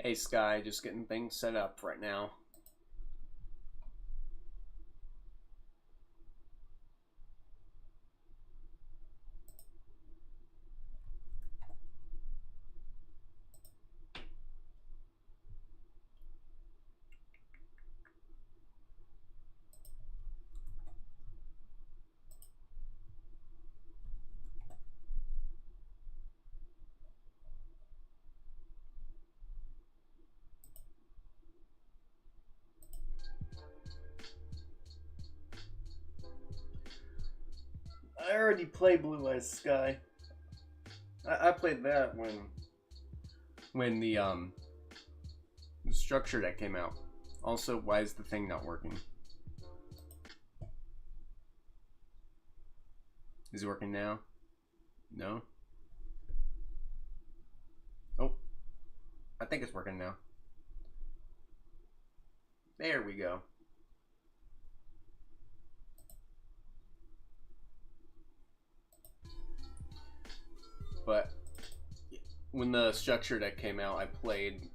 Hey Sky, just getting things set up right now. I already played Blue Eyes Sky. I played that when the structure that came out. Also, why is the thing not working? Is it working now? No? Oh, I think it's working now. There we go. But when the structure deck came out, I played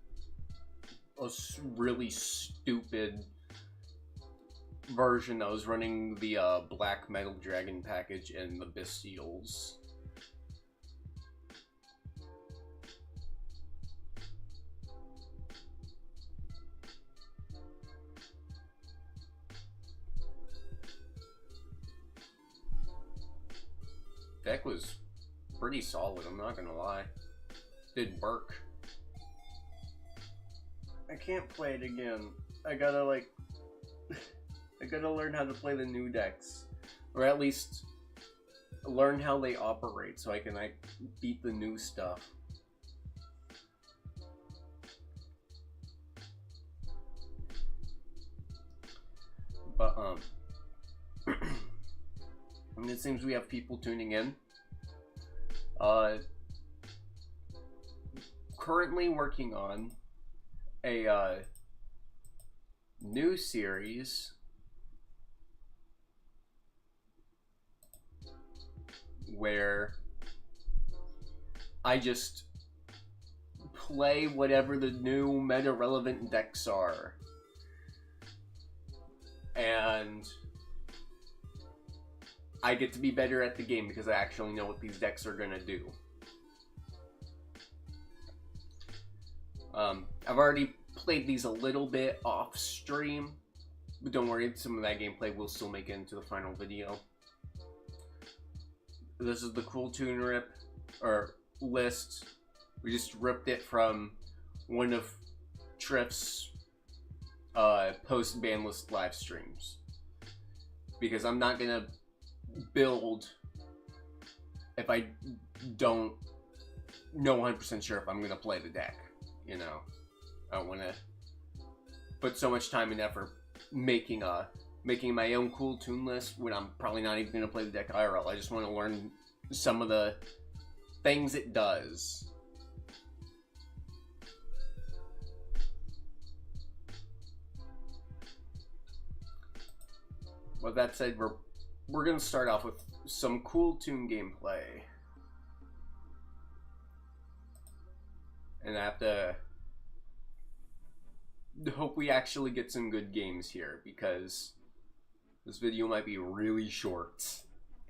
a really stupid version that was running the Black Metal Dragon package and the Bestials. Deck was pretty solid, I'm not gonna lie. Did work. I can't play it again. I gotta I gotta learn how to play the new decks. Or at least learn how they operate so I can beat the new stuff. But and it seems we have people tuning in. Currently working on a new series where I just play whatever the new meta relevant decks are, and I get to be better at the game because I actually know what these decks are gonna do. I've already played these a little bit off stream, but don't worry, some of that gameplay will still make it into the final video. This is the cool tune rip, or list. We just ripped it from one of Triff's post-ban list live streams. Because I'm not gonna build if I don't know 100% sure if I'm gonna play the deck. You know, I don't want to put so much time and effort making my own cool tune list when I'm probably not even gonna play the deck IRL. I just want to learn some of the things it does. With that said, we're gonna start off with some cool tune gameplay. And I have to hope we actually get some good games here, because this video might be really short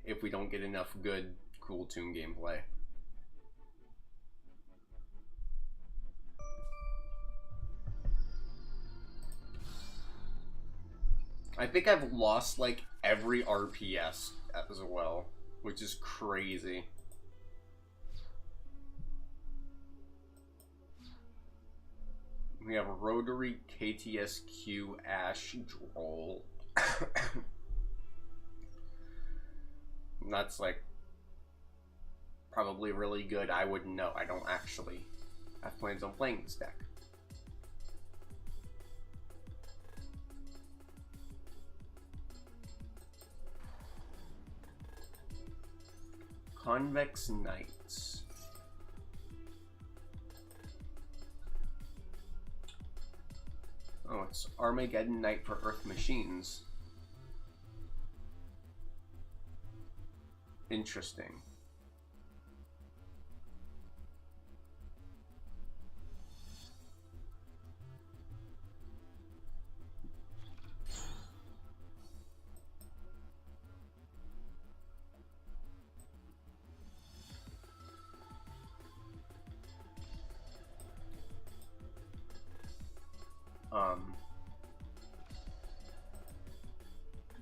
if we don't get enough good, cool tune gameplay. I think I've lost like every RPS as well, which is crazy. We have a Rotary KTSQ Ash Droll. That's like probably really good. I wouldn't know. I don't actually have plans on playing this deck. Convex Knights. Oh, it's Armageddon Knight for Earth Machines. Interesting.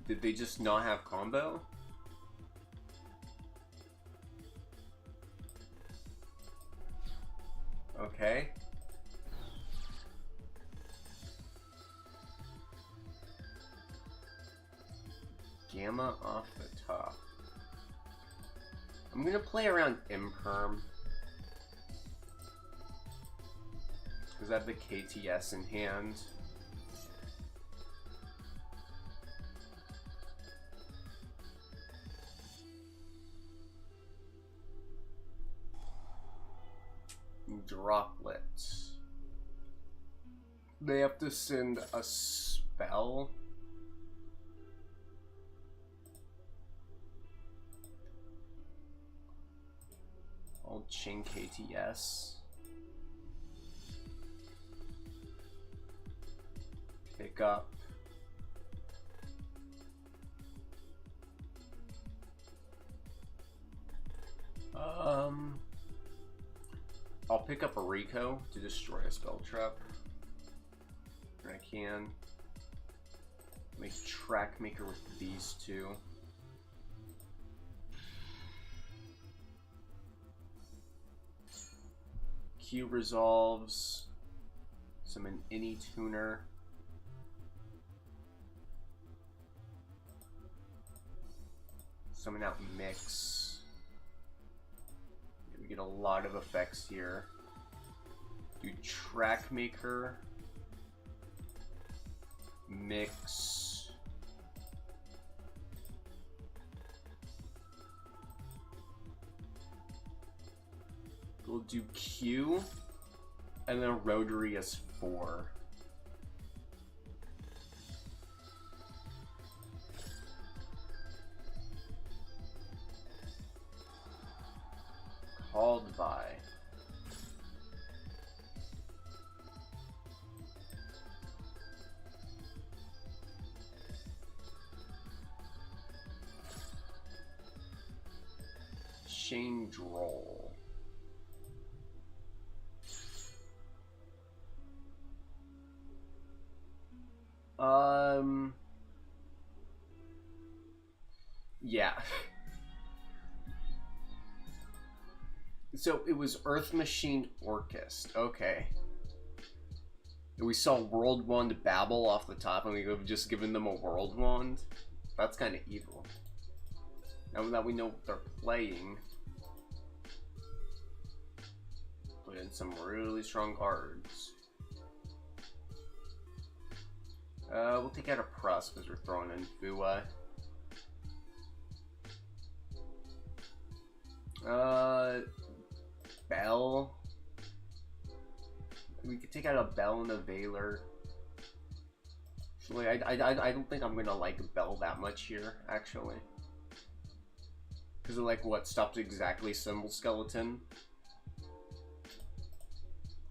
Did they just not have combo? Okay. Gamma off the top. I'm gonna play around Imperm. Because I have the KTS in hand. Droplets. They have to send a spell. I'll chain KTS. Pick up. I'll pick up a Rico to destroy a spell trap. I can make Track Maker with these two. Q resolves. Summon any tuner. Summon out Mix. We get a lot of effects here. Do Track Maker. Mix. We'll do Q. And then Rotary as 4. Called by. Change roll. Yeah. So it was Earth Machine Orchest. Okay. We saw World Wand Babble off the top, and we have just given them a World Wand. That's kind of evil. Now that we know what they're playing, put in some really strong cards. We'll take out a Press because we're throwing in Fua. Bell. We could take out a Bell and a Veiler. Actually, I don't think I'm gonna like Bell that much here, actually. Because of like what stops exactly Symbol Skeleton.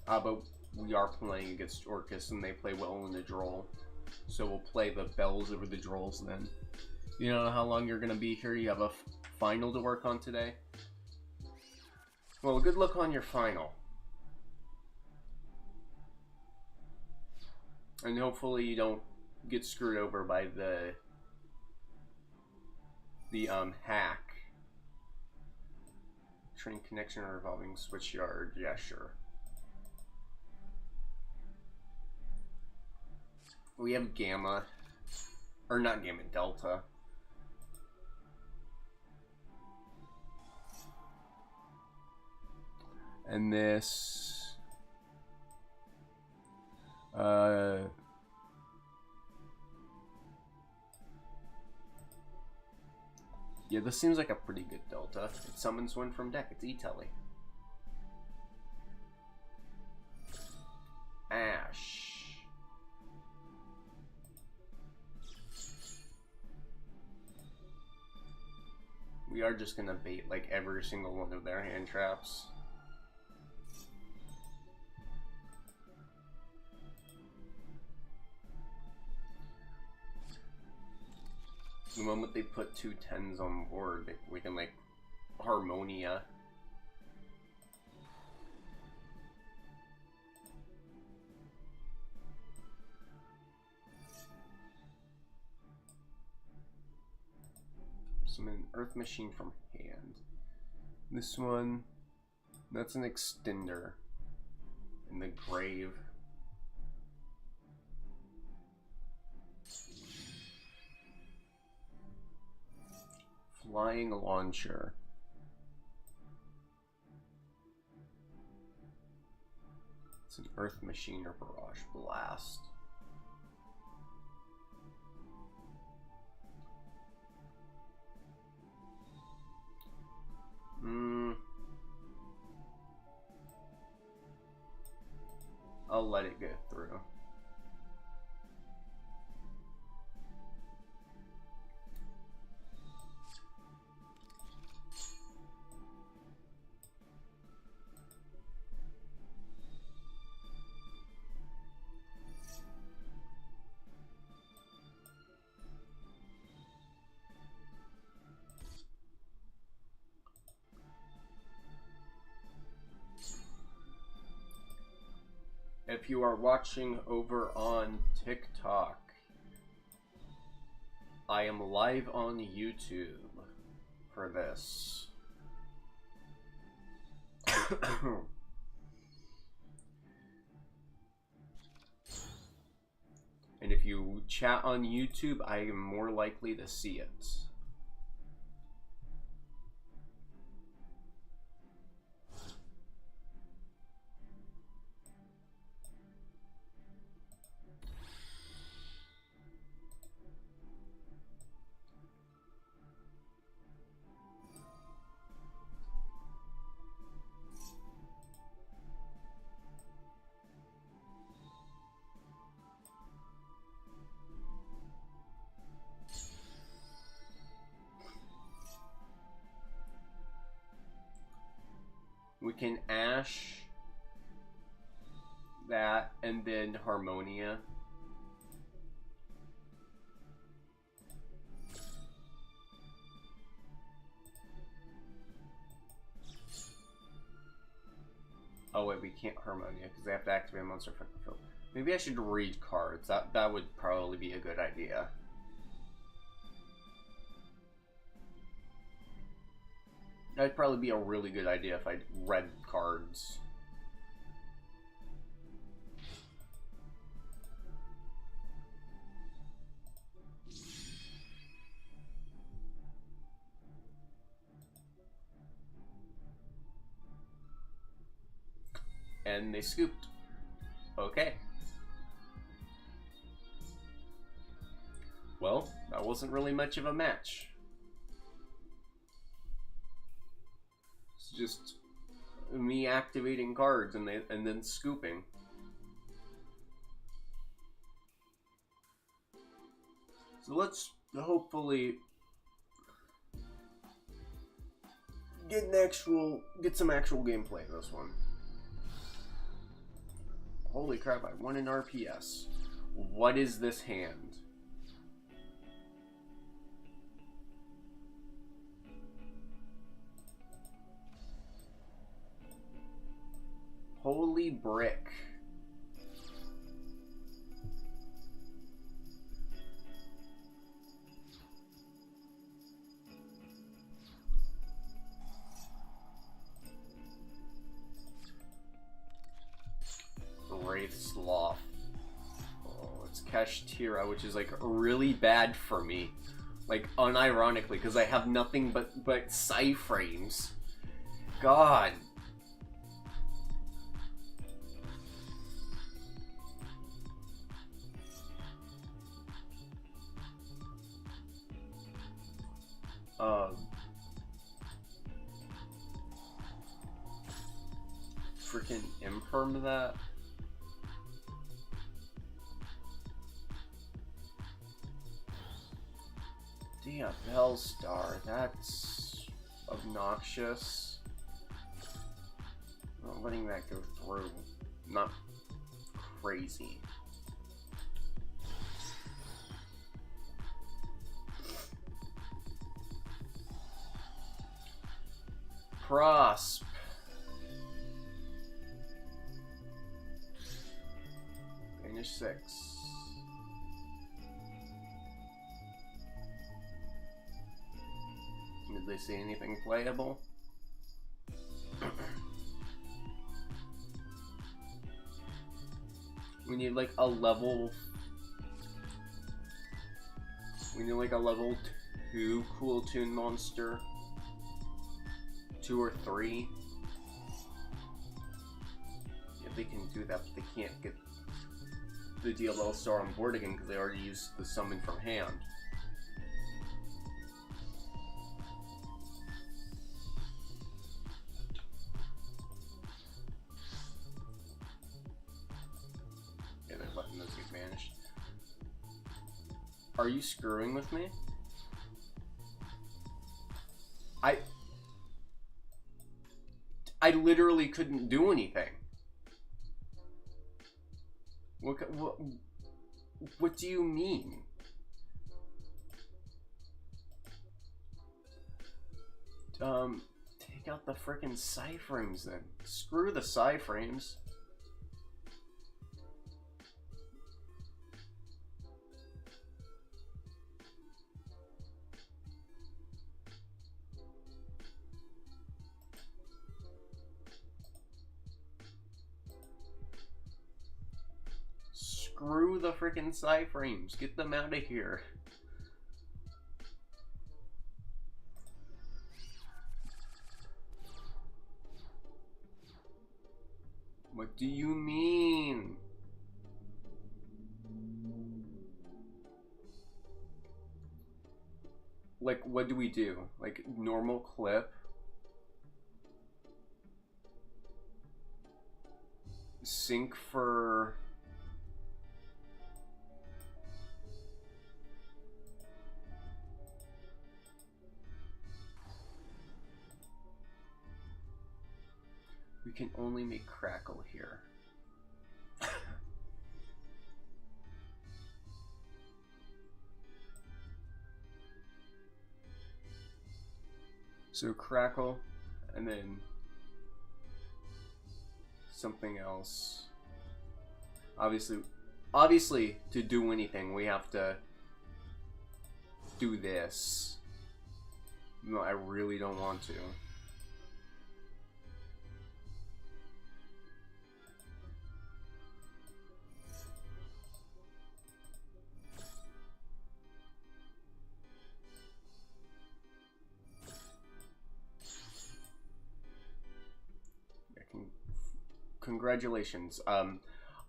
But we are playing against Orcus and they play well in the draw. So we'll play the Bells over the Drolls then. You don't know how long you're gonna be here? You have a final to work on today? Well, good luck on your final. And hopefully you don't get screwed over by the hack. Train connection or revolving switchyard. Yeah, sure. We have Gamma. Or not Gamma, Delta. And this... yeah, this seems like a pretty good Delta. It summons one from deck. It's E-Telly. Ash. We are just gonna bait like every single one of their hand traps. The moment they put 2 10s on board, we can like Harmonia. Summon an Earth Machine from hand. This one, that's an extender. In the grave. Flying launcher. It's an Earth Machine or Barrage Blast. I'll let it go through. If you are watching over on TikTok, I am live on YouTube for this. And if you chat on YouTube, I am more likely to see it. We can Ash that and then Harmonia. Oh wait, we can't Harmonia because they have to activate a monster effect field. Maybe I should read cards. That would probably be a good idea. That'd probably be a really good idea if I read cards. And they scooped. Okay. Well, that wasn't really much of a match. Just me activating cards and then scooping. So let's hopefully get some actual gameplay in this one. Holy crap, I won an RPS. What is this hand? Holy brick. Wraith Sloth. Oh, it's Kashtira, which is like really bad for me. Like unironically, because I have nothing but Psi frames. God. Freaking imperm that. Dia Bellstar, that's obnoxious. Not letting that go through. Not crazy. Prosp. Finish 6. Did they say anything playable? We need like a level... We need like a level 2 cool tune monster. 2 or 3. Yeah, they can do that, but they can't get the DLL star on board again because they already used the summon from hand. Yeah, they're letting those get banished. Are you screwing with me? I literally couldn't do anything. What do you mean? Take out the frickin' psi frames then. Screw the psi frames. Screw the frickin' psi frames. Get them out of here. What do you mean? Like, what do we do? Like, normal clip? Sync for... We can only make Crackle here. So Crackle, and then something else. Obviously, to do anything, we have to do this. No, I really don't want to. Congratulations.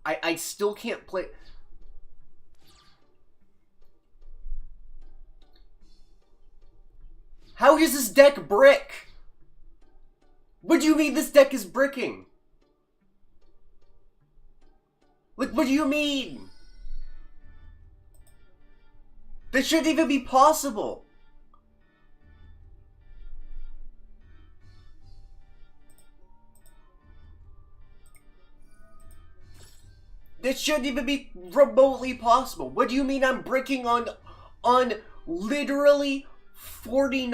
I still can't play. How does this deck brick? What do you mean this deck is bricking? Like, what do you mean? That shouldn't even be possible. This shouldn't even be remotely possible. What do you mean I'm bricking on literally 40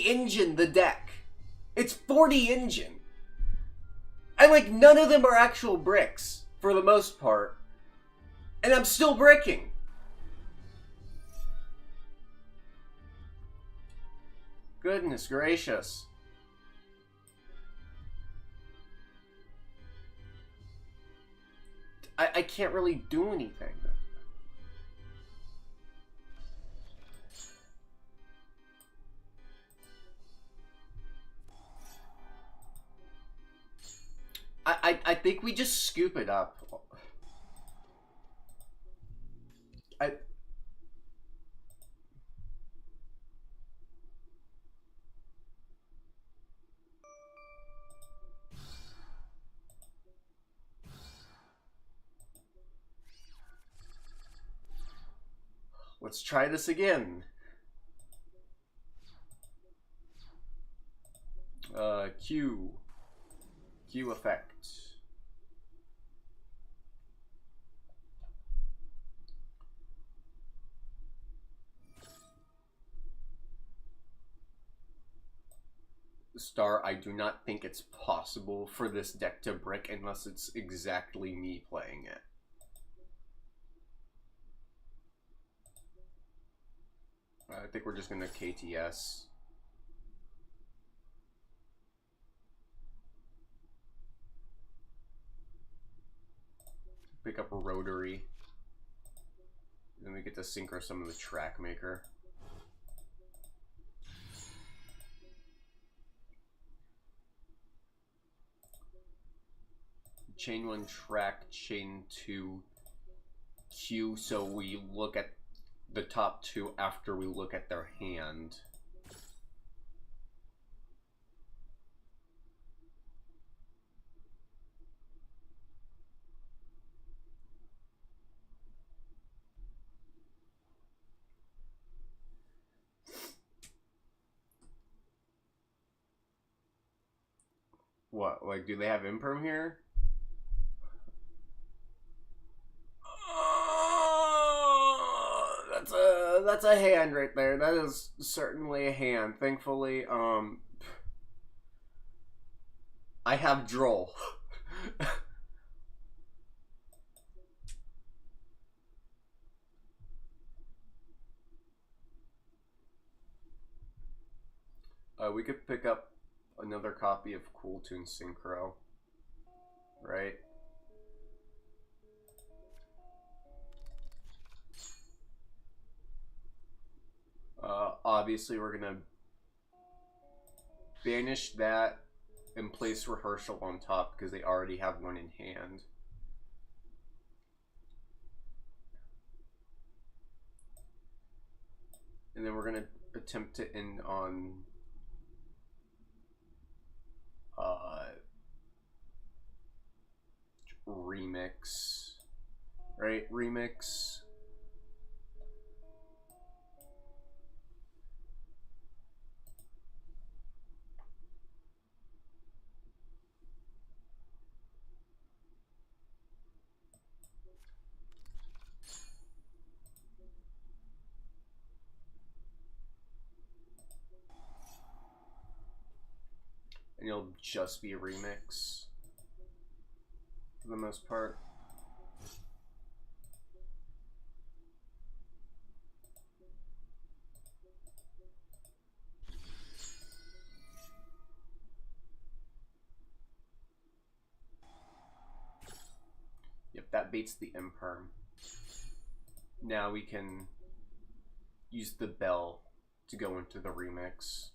engine the deck? It's 40 engine. And like none of them are actual bricks for the most part. And I'm still bricking. Goodness gracious. I can't really do anything. I think we just scoop it up. Let's try this again. Q effect. Star, I do not think it's possible for this deck to brick unless it's exactly me playing it. I think we're just gonna KTS. pick up a rotary. Then we get to synchro summon the track maker. Chain 1 track, chain 2 Q, so we look at the top 2 after we look at their hand. What, like, do they have imperm here? That's a hand right there. That is certainly a hand. Thankfully, I have Droll. We could pick up another copy of Cool Tune Synchro, right? Obviously, we're gonna banish that and place Rehearsal on top because they already have one in hand. And then we're gonna attempt to end on Remix, right? Remix. And it'll just be a remix for the most part. Yep, that beats the imperm. Now we can use the bell to go into the remix.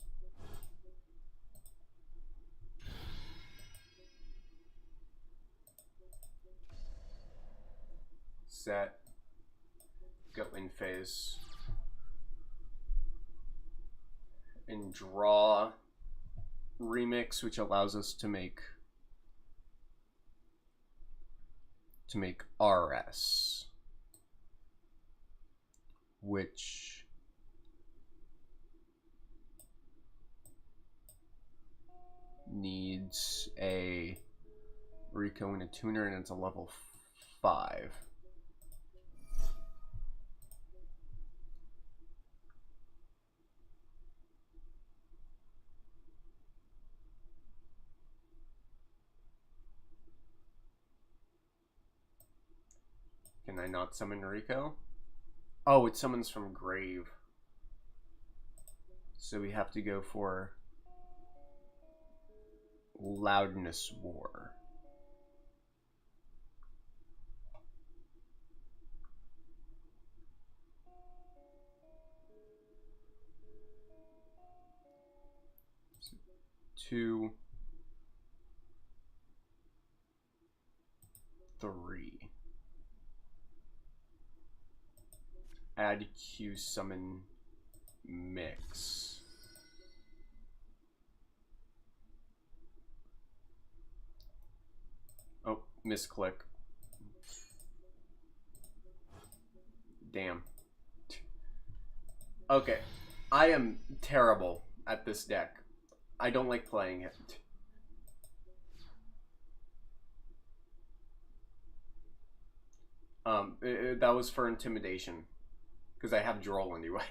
Set, go in phase, and draw remix, which allows us to make RS, which needs a Rico and a tuner, and it's a level 5. Can I not summon Rico? Oh, it summons from grave. So we have to go for Loudness War. So 2, 3. Add Q summon mix. Oh, misclick. Damn. Okay, I am terrible at this deck. I don't like playing it. That was for intimidation. Because I have Droll anyway.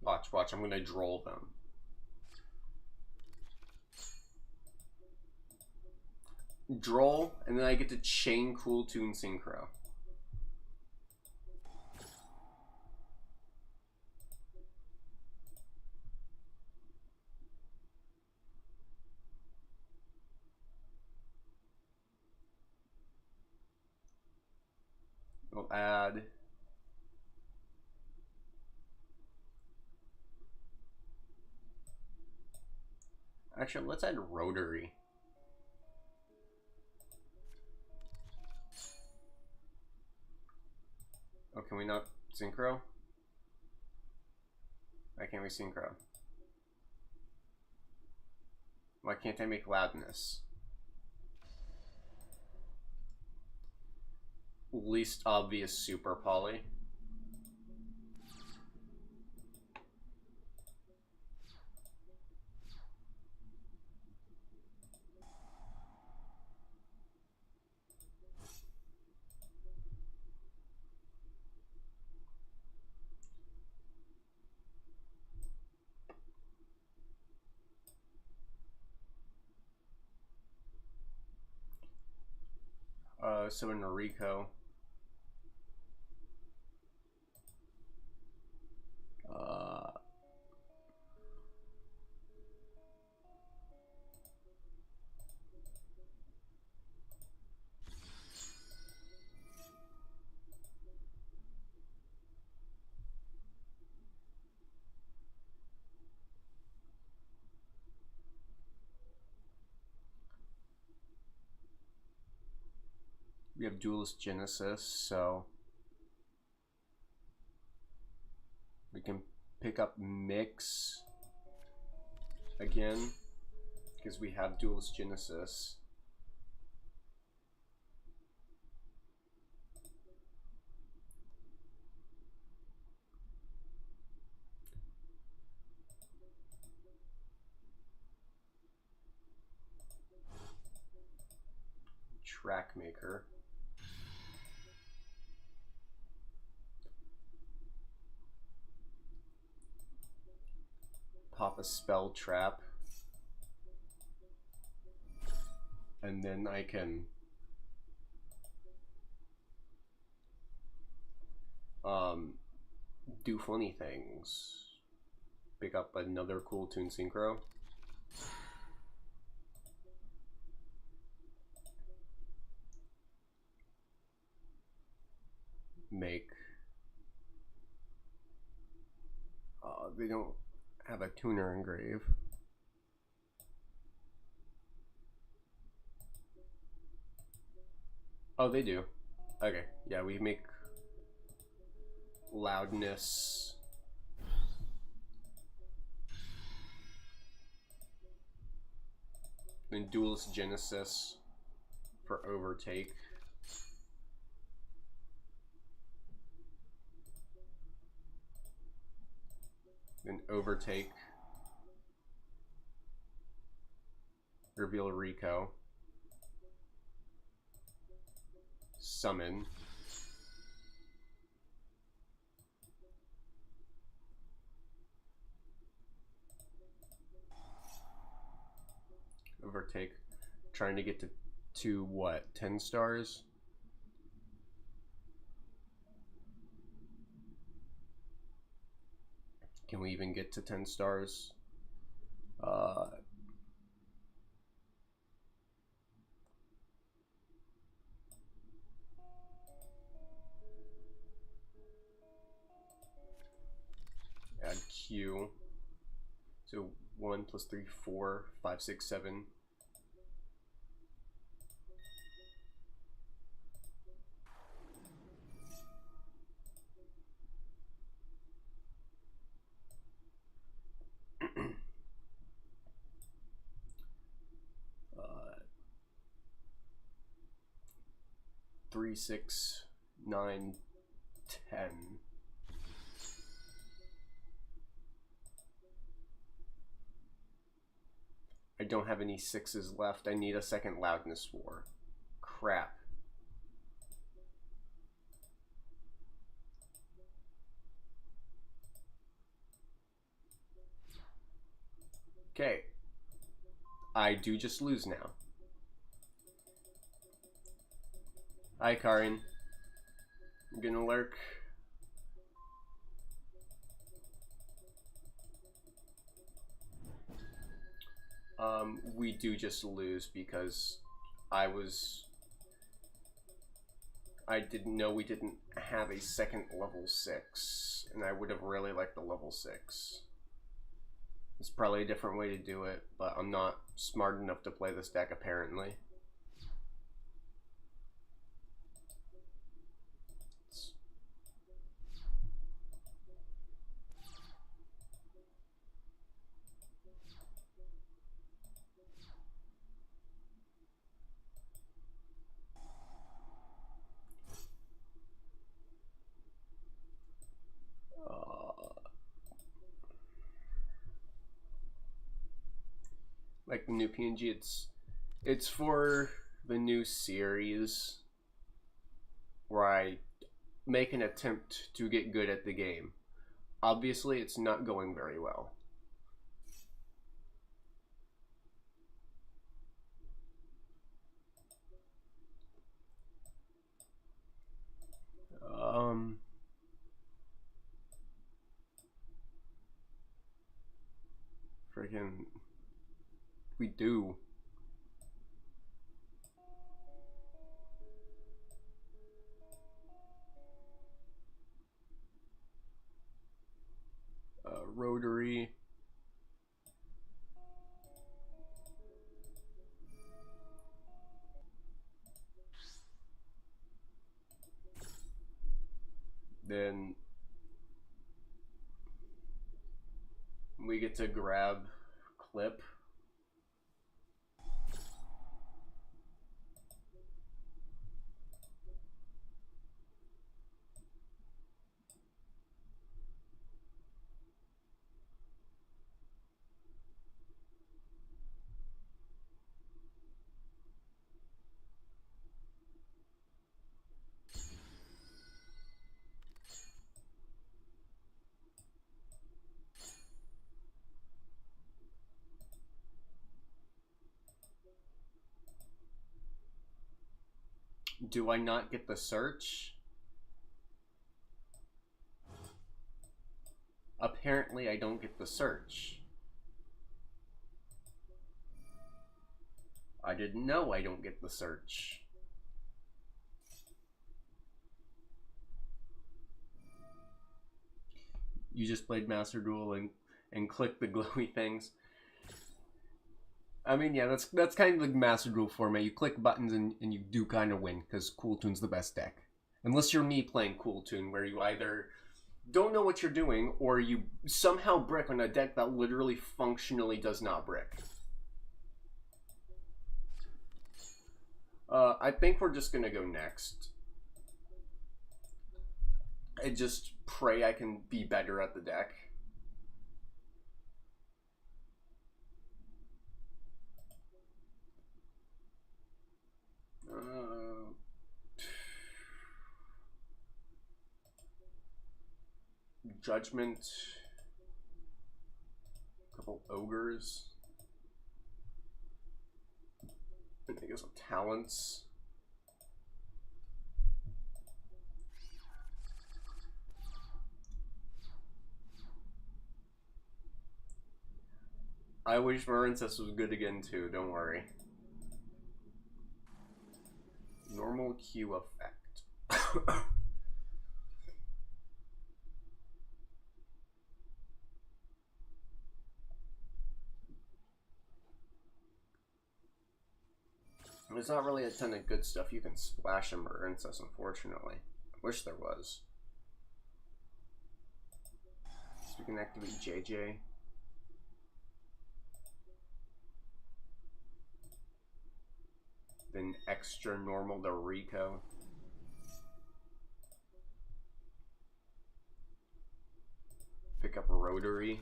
Watch, I'm gonna Droll them. Droll, and then I get to chain Cool Tune Synchro. we'll add actually, let's add rotary. Oh, can we not synchro? Why can't we synchro? Why can't I make loudness? Least obvious super poly. So in Rico, we have duelist genesis, so we can pick up mix again because we have duelist genesis. Track maker. Pop a spell trap. And then I can do funny things. Pick up another cool tune synchro. Make they don't have a tuner engrave. Oh, they do. Okay, yeah, we make loudness. Then duelist genesis for overtake. Then overtake. Reveal Rico. Summon. Overtake. Trying to get to what? 10 stars? Can we even get to 10 stars? Add Q. So 1 plus 3, 4, 5, 6, 7. Three, 6, 9, 10. I don't have any 6s left. I need a second loudness war. Crap. Okay. I do just lose now. Hi, Karin. I'm gonna lurk. We do just lose because I I didn't know we didn't have a second level 6, and I would have really liked the level 6. It's probably a different way to do it, but I'm not smart enough to play this deck apparently. Like the new PNG, it's for the new series where I make an attempt to get good at the game. Obviously, it's not going very well. Freaking, we do. Rotary. Then we get to grab clip. Do I not get the search? Apparently I don't get the search. I didn't know I don't get the search. You just played Master Duel and clicked the glowy things. I mean, yeah, that's kind of the Master Duel format. You click buttons and you do kind of win, because Kewl Toon's the best deck. Unless you're me playing Kewl Toon, where you either don't know what you're doing, or you somehow brick on a deck that literally functionally does not brick. I think we're just gonna go next. I just pray I can be better at the deck. Judgment. A couple ogres. I guess talents. I wish Marincess was good again too, don't worry. Normal Q effect. There's not really a ton of good stuff you can splash in Marincess, unfortunately. I wish there was. So we can activate JJ. Then extra normal to Rico. Pick up a Rotary.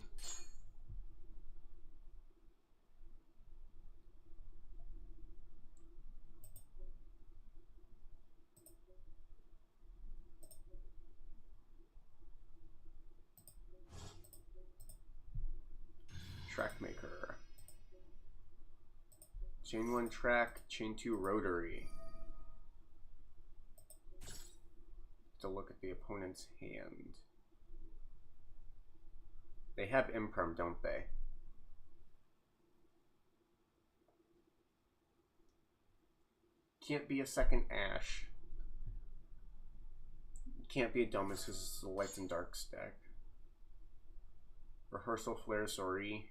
Trackmaker. Chain 1 track, chain 2 Rotary. To look at the opponent's hand. They have Imperm, don't they? Can't be a second Ash. can't be a dumbest because it's the lights and darks deck. Rehearsal, Flare, sorry.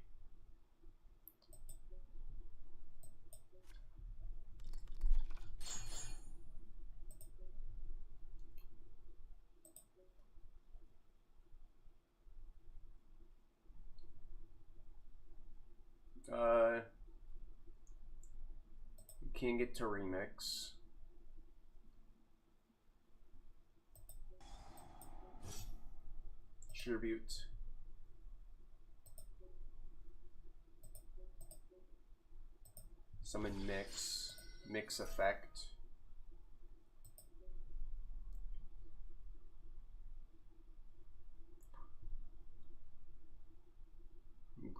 Can't get to remix. Tribute. Summon mix. Mix effect.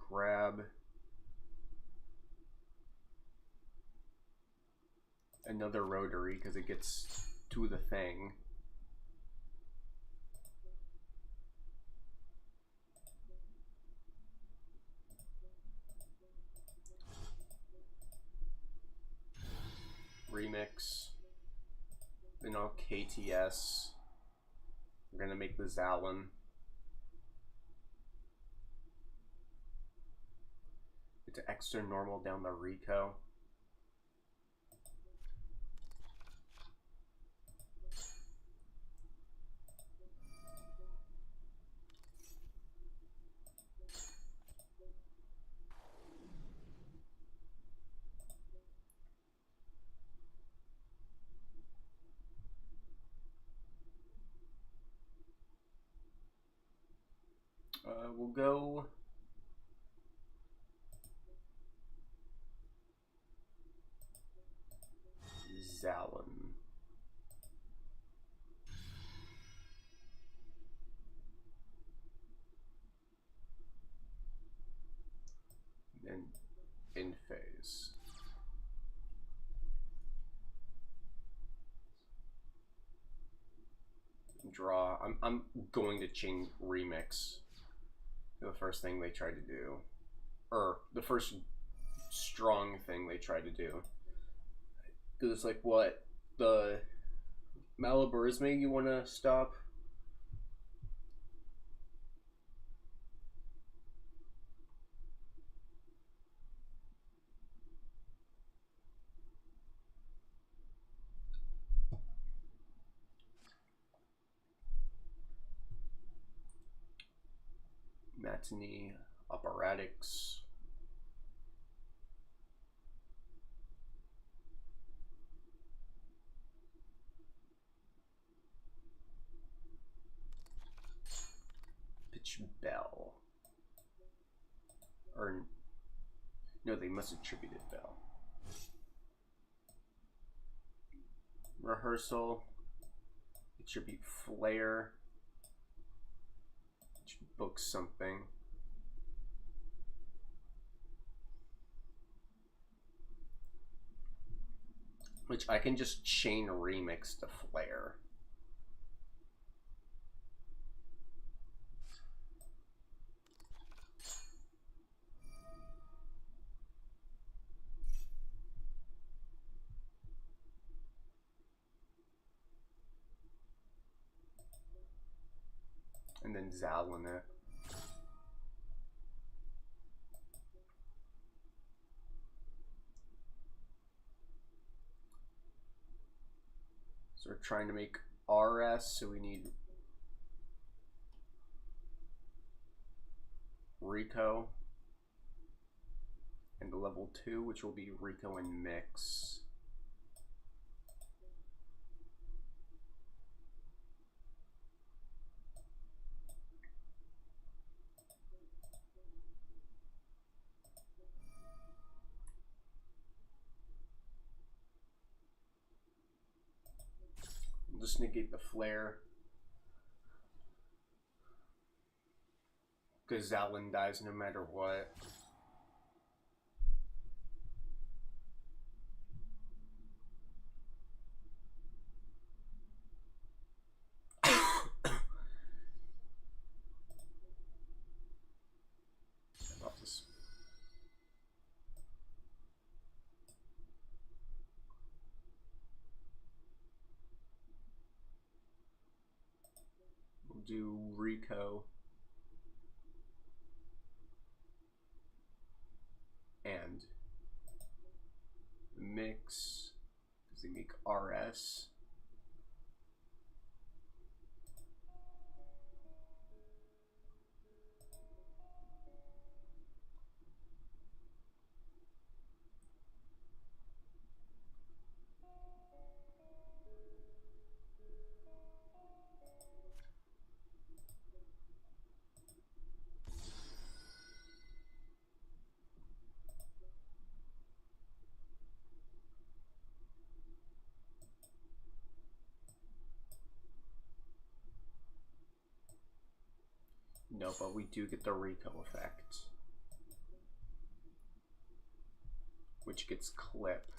Grab. Another rotary because it gets to the thing. Remix. Then I'll KTS. We're gonna make the Zalin. It's extra normal down the Rico. We'll go Zalin. Then in phase. Draw. I'm going to chain remix. The first thing they tried to do, or the first strong thing they tried to do, because it's like, what, the Malabarisme you want to stop? Matinee, Operatics. Pitch Bell. Or, no, they must attribute it Bell. Rehearsal. Attribute Flare. Book something. Which I can just chain remix to Flare. And then Zalin it. So we're trying to make RS, so we need Rico and level 2, which will be Rico and Mix. Just negate the Flare. Because Zalin dies no matter what. do Rico and mix, because they make RS. No, but we do get the Rico effect, which gets clip.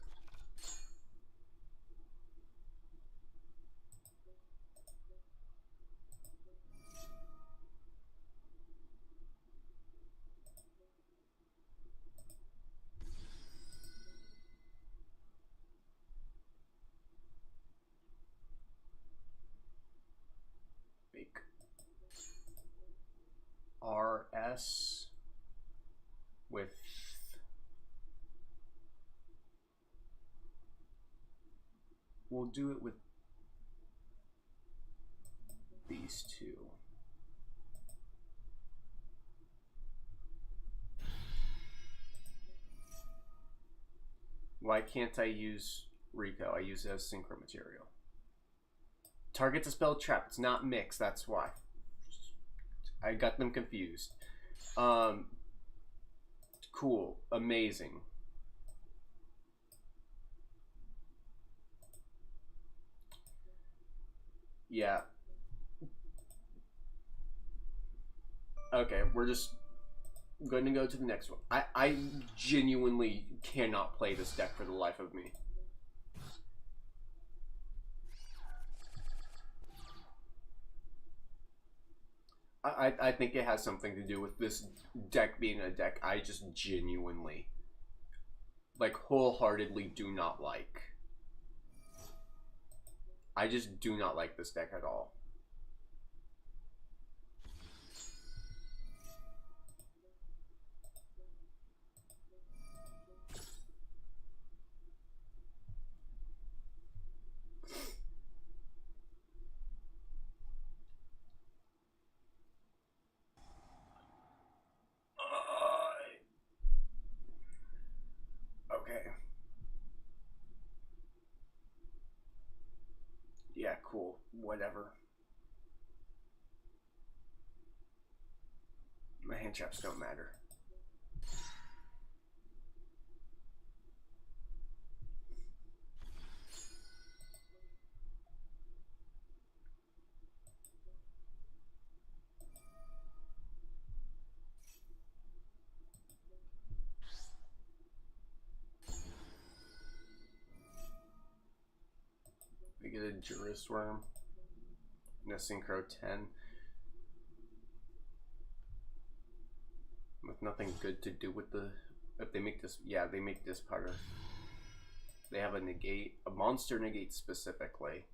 Make RS with we'll do it with these two. Why can't I use Rico? I use it as synchro material. Target's a spell trap. It's not mix. That's why. I got them confused. Cool. Amazing. Yeah. Okay, we're just going to go to the next one. I genuinely cannot play this deck for the life of me. I think it has something to do with this deck being a deck I just genuinely, like, wholeheartedly do not like. I just do not like this deck at all. Okay. Yeah, cool. Whatever. My hand traps don't matter. We get a Juris Worm and a Synchro 10 with nothing good to do with the. If they make this, yeah, they make this part of. They have a negate, a monster negate specifically.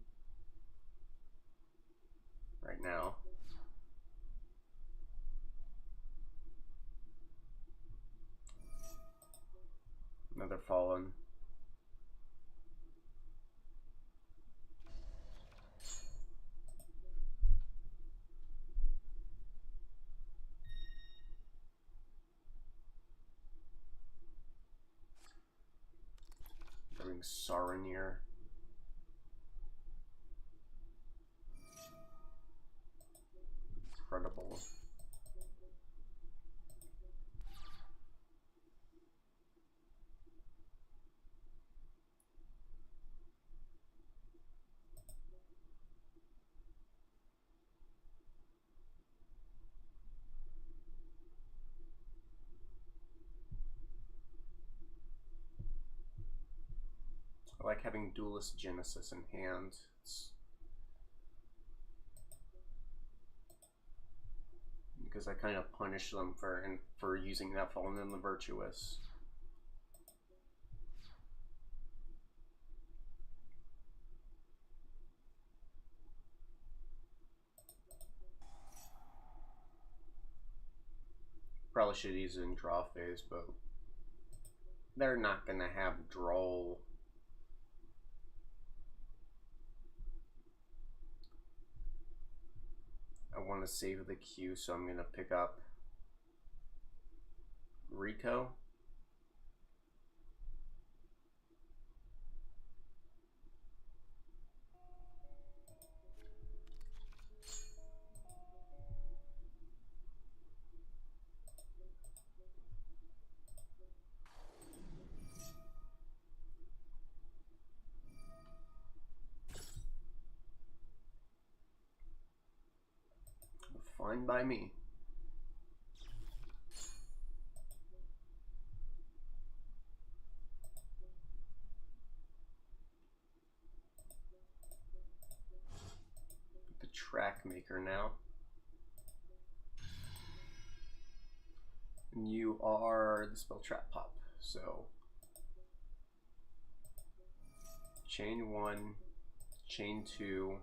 Right now. Another Fallen. Having Saronir. Incredible. I like having Duelist Genesis in hand. Because I kind of punish them for using that Fallen and the Virtuous. Probably should use it in draw phase, but they're not gonna have Droll. I want to save the queue, so I'm gonna pick up Rico. Fine by me. The track maker now. And you are the spell trap pop. So chain 1, chain 2,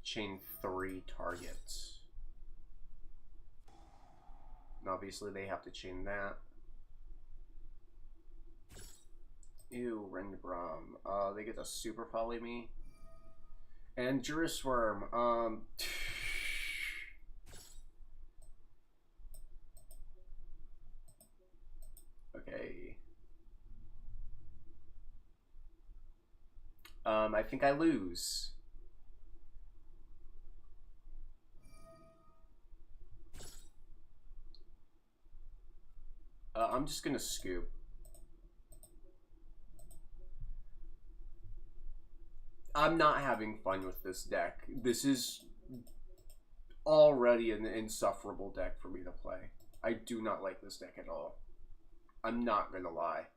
chain 3 targets. And obviously they have to chain that. Ew, Rendbrum. They get to super poly me. And Jurisworm. Okay. I think I lose. I'm just gonna scoop. I'm not having fun with this deck. This is already an insufferable deck for me to play. I do not like this deck at all. I'm not gonna lie.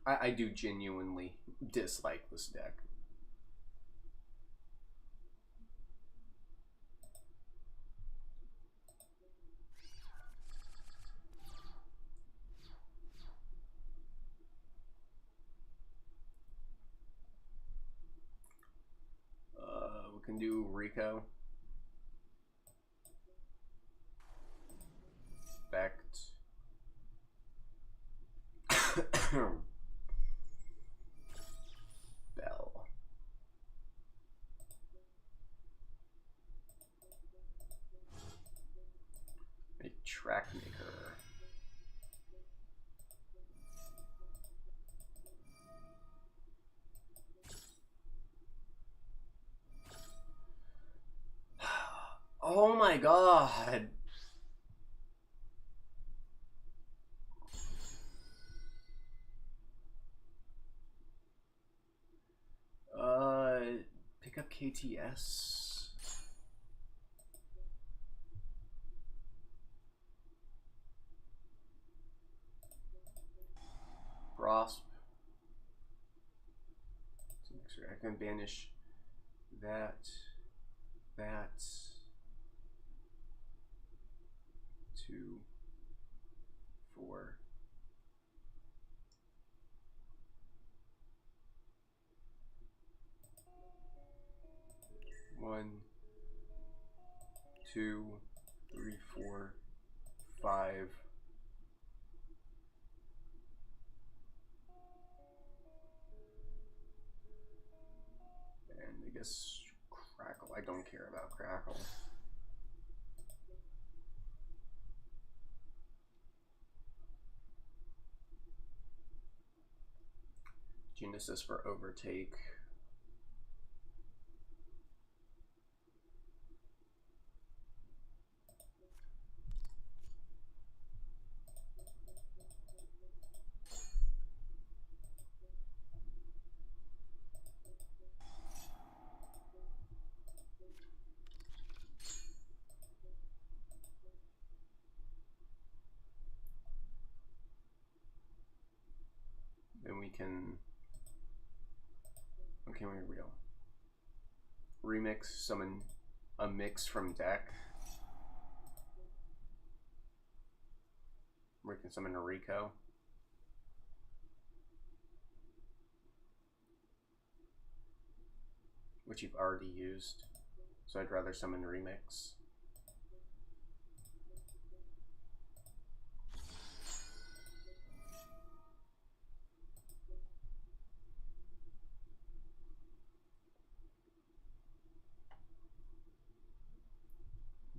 I do genuinely dislike this deck. We can do Rico. Effect. Bell. A track maker. Oh my god. Pick up KTS. Grasp. I can banish that. 2, 4. One, 2, 3, 4, 5. And I guess Crackle. I don't care about Crackle. Genesis for Overtake. Then we can, what can we reel? Remix, summon a mix from deck. We can summon a Rico. which you've already used. So I'd rather summon Remix.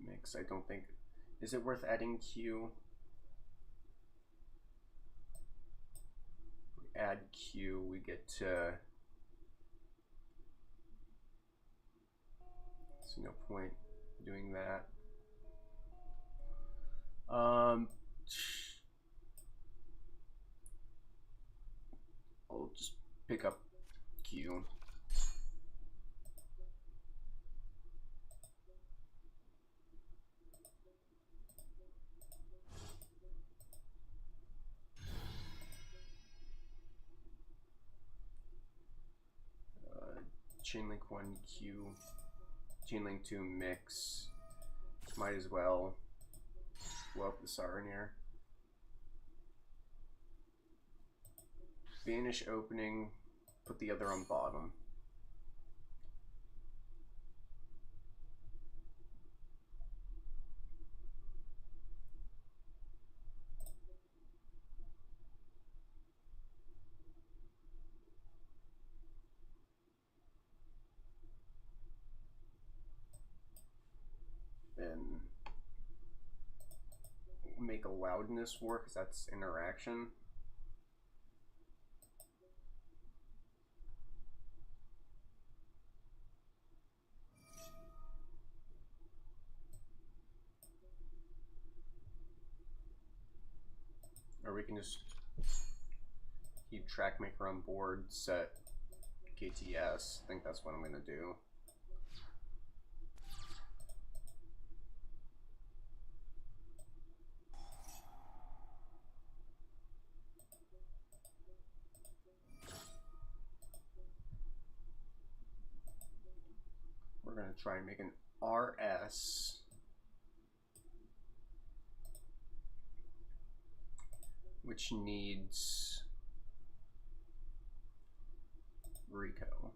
Mix, I don't think... Is it worth adding Q? We add Q, we get to... There's no point doing that. I'll just pick up Q. Chainlink 1 Q, Chainlink 2 Mix. Might as well blow up the Saronir. Banish opening, put the other on bottom. Then make a loudness war because that's interaction. Or we can just keep Trackmaker on board, set KTS. I think that's what I'm gonna do. We're gonna try and make an RS. Which needs Rico.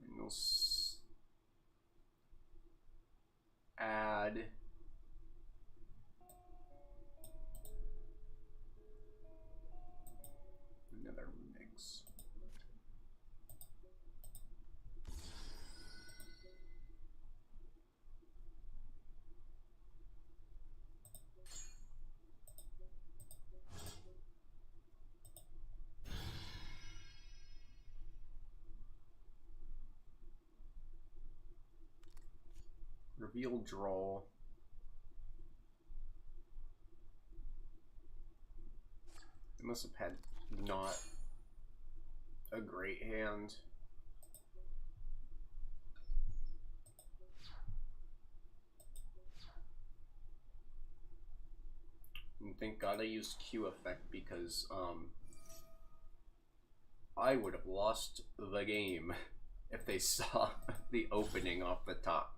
And we'll add another mix. Reveal draw. I must have had not a great hand. And thank God I used Q effect because I would have lost the game if they saw the opening off the top.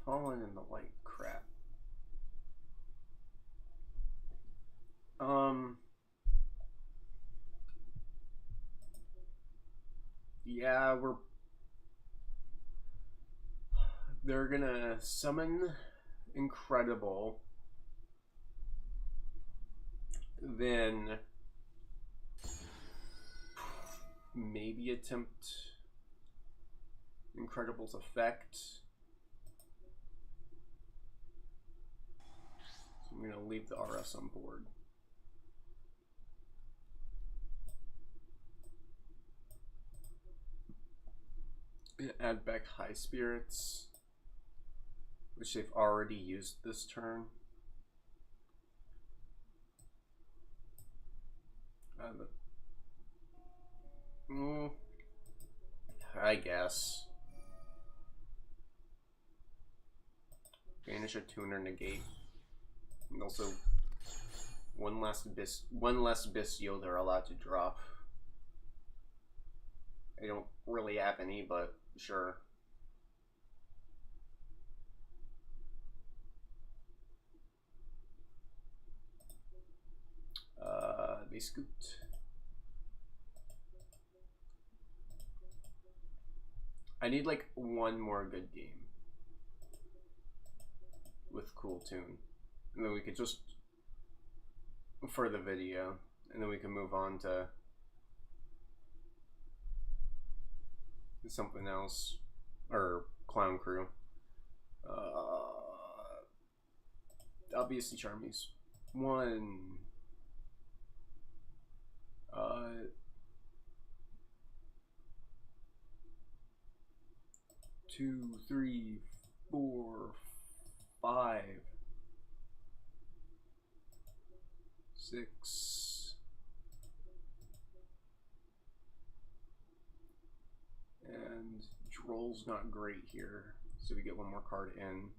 Fallen in the light, crap. Yeah, they're gonna summon Incredible, then maybe attempt Incredible's effect. So I'm gonna leave the RS on board. Add back High Spirits, which they've already used this turn. I guess. Banish a tuner, negate. And also one less Bestial they're allowed to drop. I don't really have any, but sure. They scoot. I need like one more good game with cool tune, and then we could just for the video, and then we can move on to something else, or Clown Crew. Obviously Charmies. 2, 3, 4, 5, 6, and Droll's not great here, so we get one more card in.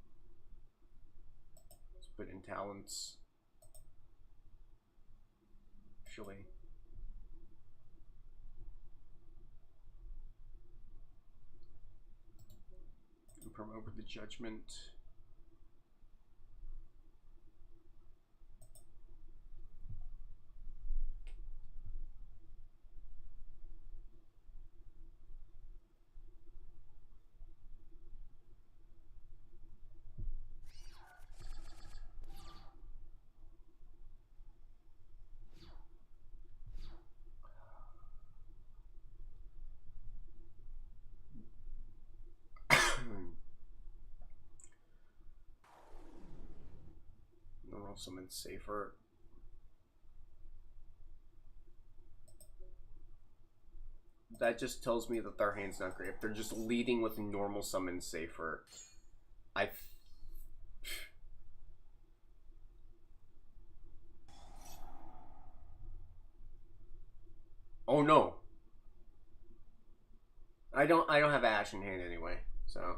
Let's put in Talents. Actually, promote the Judgment. Something safer. That just tells me that their hand's not great. If they're just leading with normal summon safer, oh no. I don't have Ash in hand anyway, so.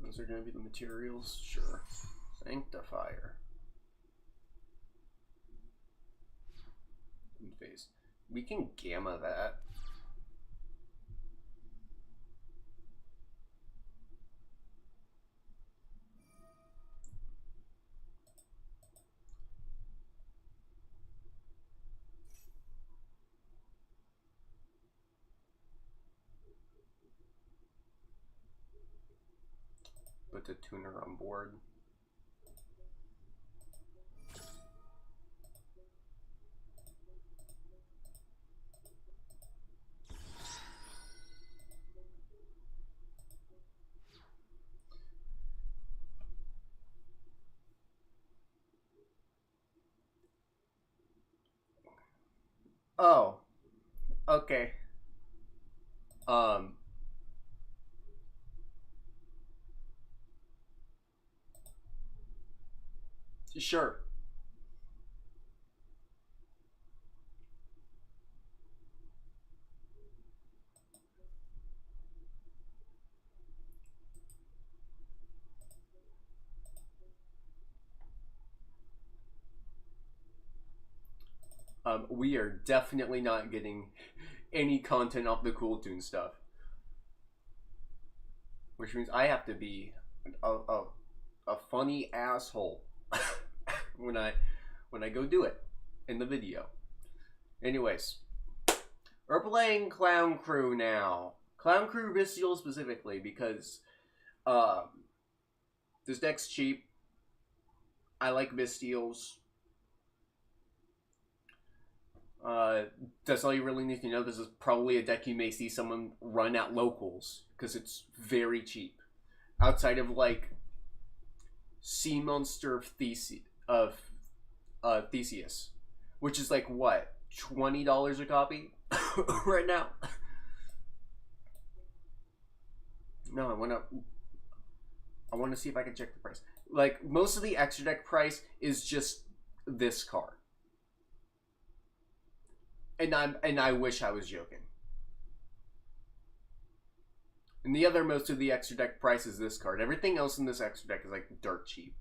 Those are going to be the materials? Sure. Sanctifier. In phase. We can gamma that. Put the tuner on board. Oh, okay. Sure. We are definitely not getting any content off the Cool Tune stuff, which means I have to be a funny asshole when I go do it in the video. Anyways, we're playing Clown Crew now. Clown Crew Bestial specifically because this deck's cheap. I like Bestials. That's all you really need to know. This is probably a deck you may see someone run at locals because it's very cheap. Outside of like Sea Monster of Theseus, which is like what, $20 a copy right now. No, I want to see if I can check the price. Like, most of the extra deck price is just this card. And I wish I was joking. And the other most of the extra deck price is this card. Everything else in this extra deck is like dirt cheap.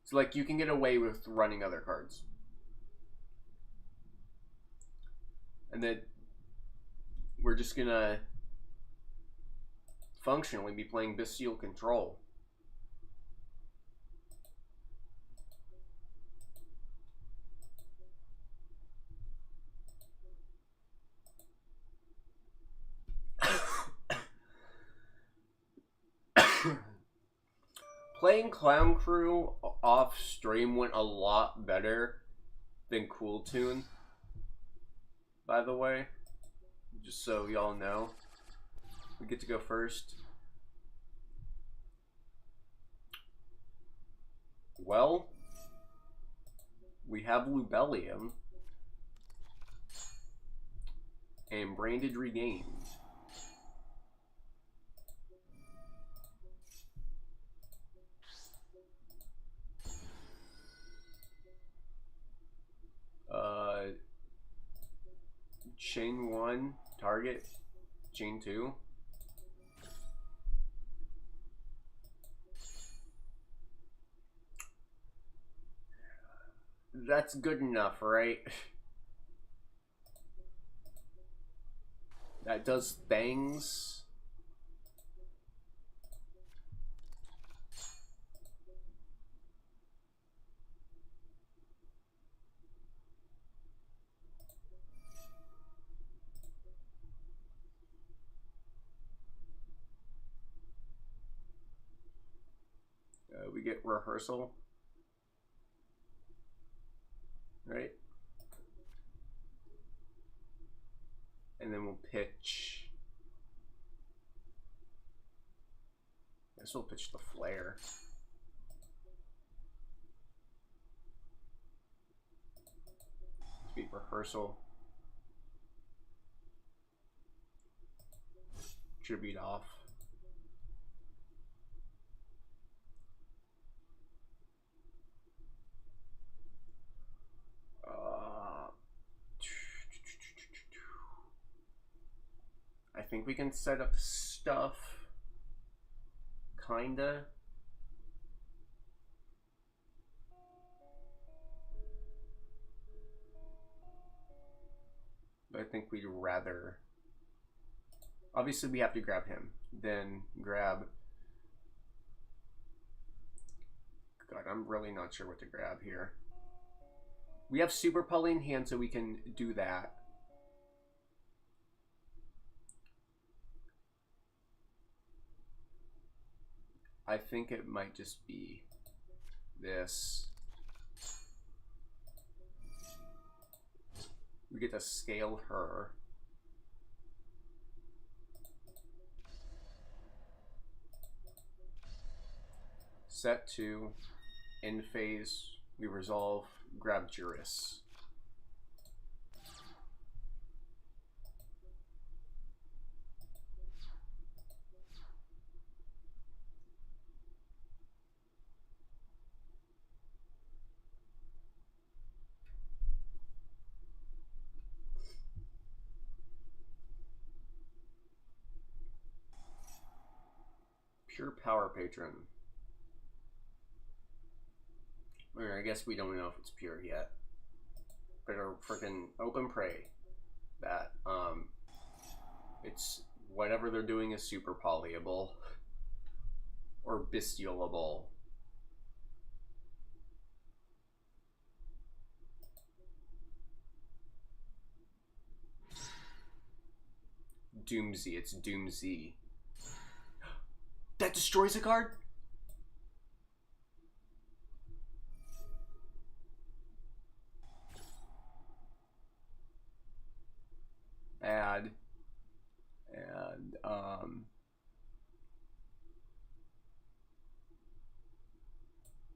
So like you can get away with running other cards. And then we're just gonna functionally be playing Bestial Control. Playing Clown Crew off stream went a lot better than Cool Tune, by the way. Just so y'all know. We get to go first. Well, we have Lubellium and Branded Regained. Chain 1, target. Chain 2. That's good enough, right? That does things. We get Rehearsal. Right? And then we'll pitch. I guess we'll pitch the Flare. Speed Rehearsal. Tribute off. I think we can set up stuff. Kinda. But I think we'd rather... Obviously we have to grab him. Then grab... God, I'm really not sure what to grab here. We have Super Poly in hand, so we can do that. I think it might just be this. We get to scale her. Set 2. End phase. We resolve. Grab Juris. Pure Power Patron. I guess we don't know if it's pure yet. But a freaking open prey that it's whatever they're doing is super polyable or bestialable. Doomsy, it's Doomsy. That destroys a card? Add and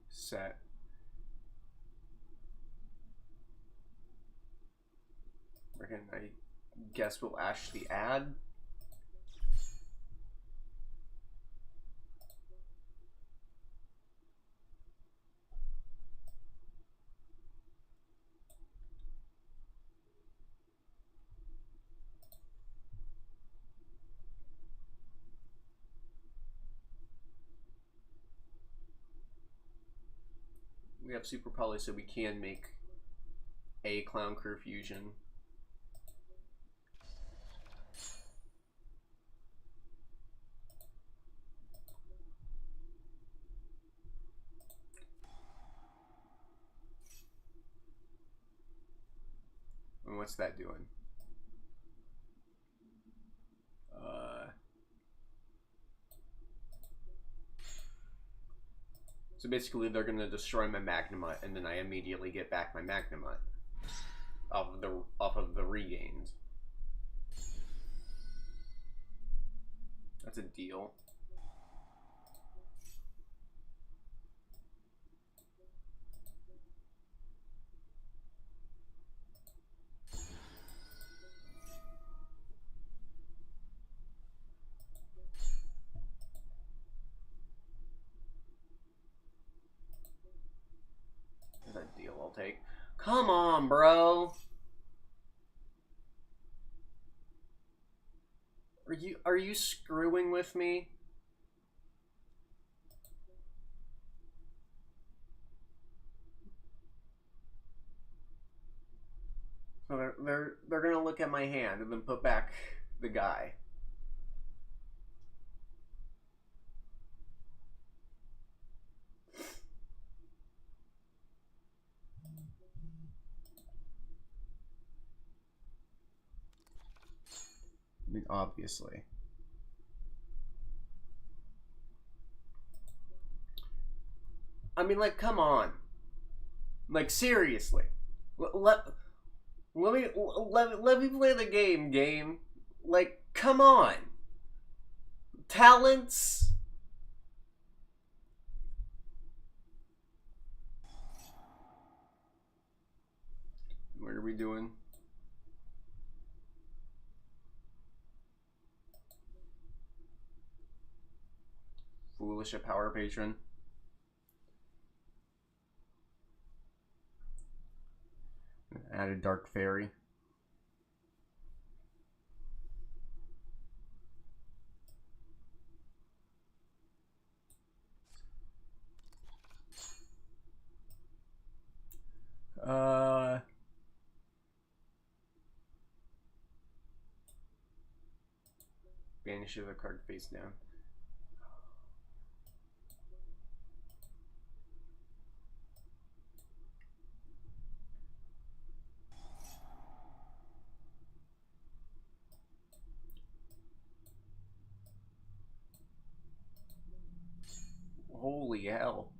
set. I guess we'll actually add. We have Super Poly, so we can make a Clown Crew fusion. And what's that doing? So basically, they're gonna destroy my Magnemite, and then I immediately get back my Magnemite off of the regains. That's a deal. That's a deal I'll take. Come on, bro. Are you screwing with me? So they're gonna look at my hand and then put back the guy. I mean, obviously. I mean, like, come on. Like, seriously. Let me play the game. Like, come on. Talents. What are we doing? Foolish a power patron. Add a dark fairy. Banish the card face down. Holy hell.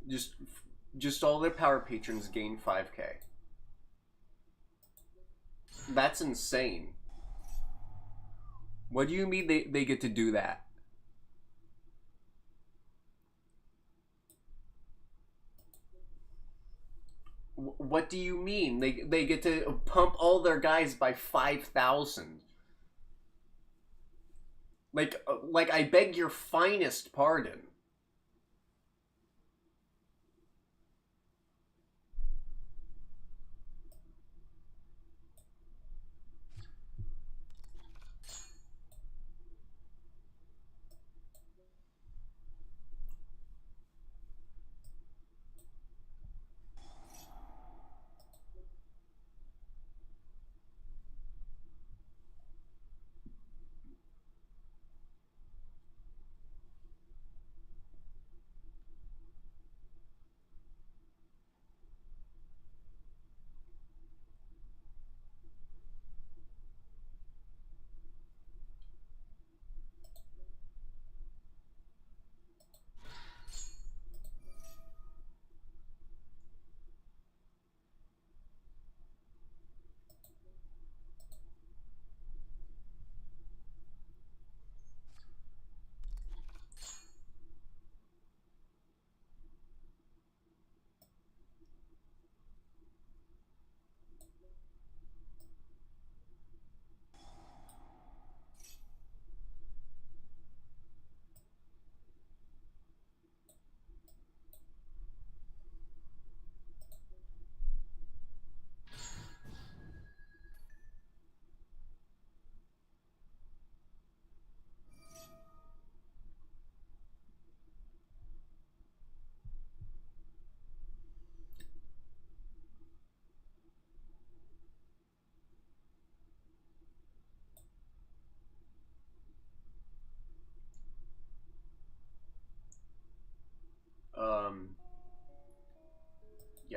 Just all their power patrons gain 5k. That's insane. What do you mean they get to do that? What do you mean? They get to pump all their guys by 5,000. Like I beg your finest pardon.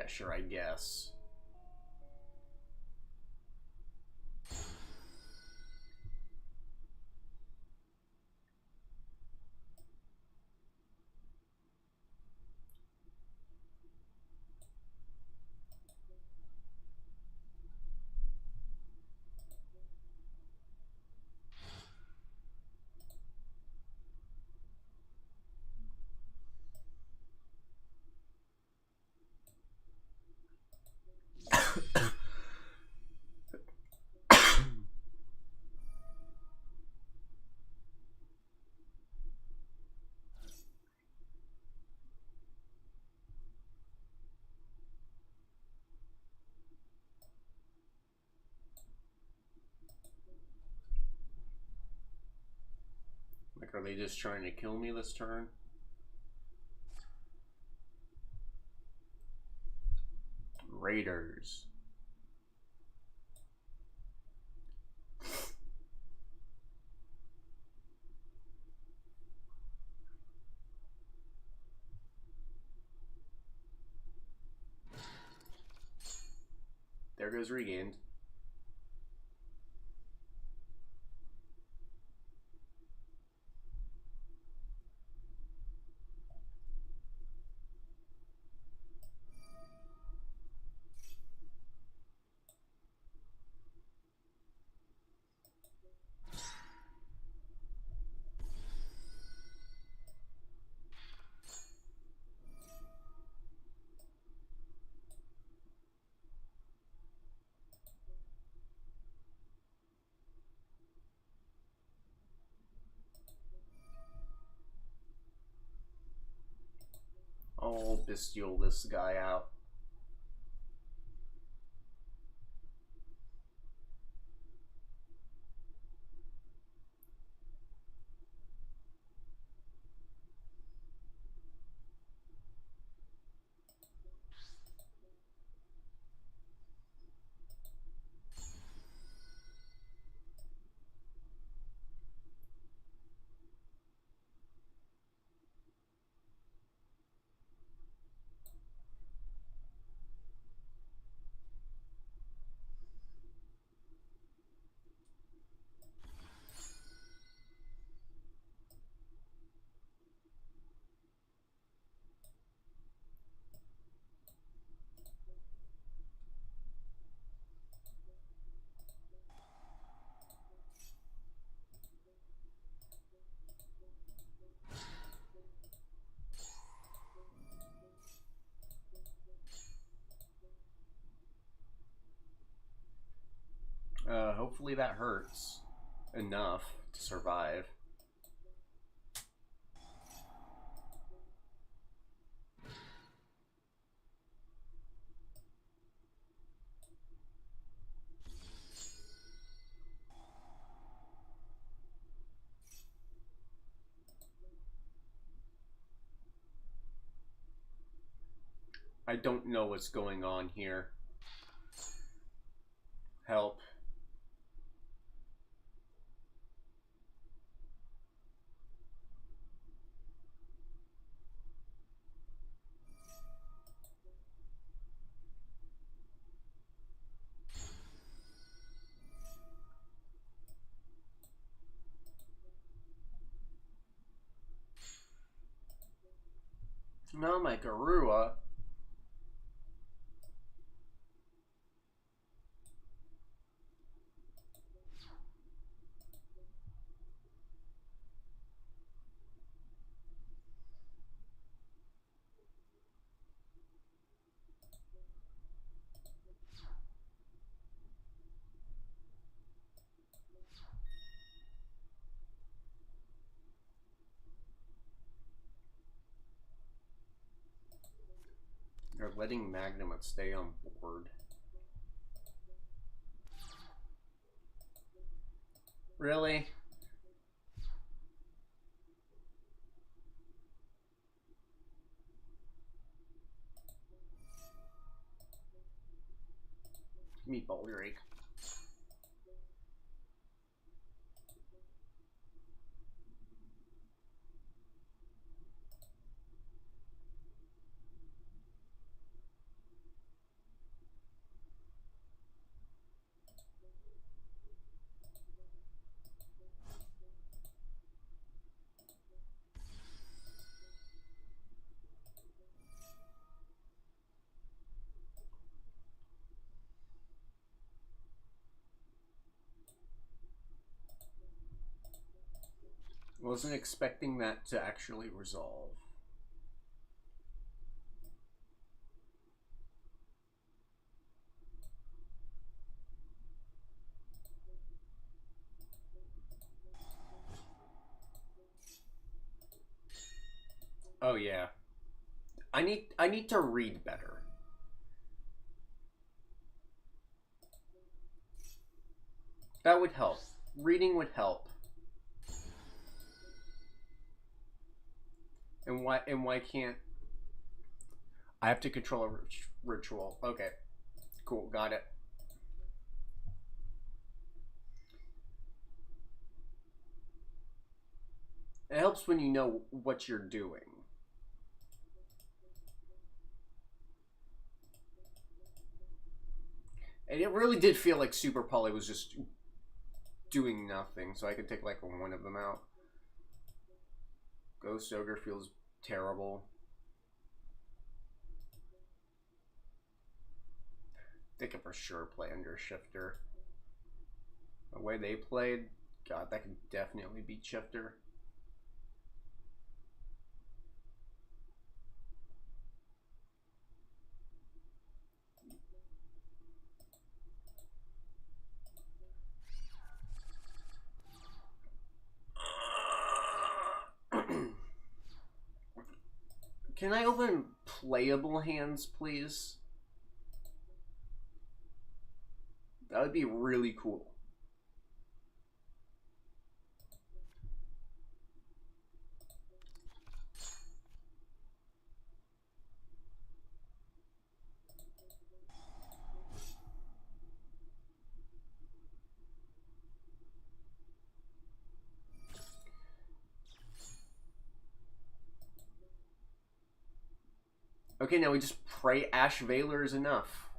sure, I guess. Like, are they just trying to kill me this turn? Raiders. There goes regained. I'll bestial this guy out. Hopefully that hurts enough to survive. I don't know what's going on here. Help. No, my Garua. They're letting Magnum stay on board. Really? Meatball Drake. Wasn't expecting that to actually resolve. Oh yeah. I need to read better. That would help. Reading would help. And why can't I have to control a ritual? Okay. Cool, got it. It helps when you know what you're doing. And it really did feel like Super Poly was just doing nothing, so I could take like one of them out. Ghost Ogre feels terrible. They could for sure play under Shifter. The way they played, God, that could definitely beat Shifter. Can I open playable hands, please? That would be really cool. Okay, now we just pray Ash Veiler is enough.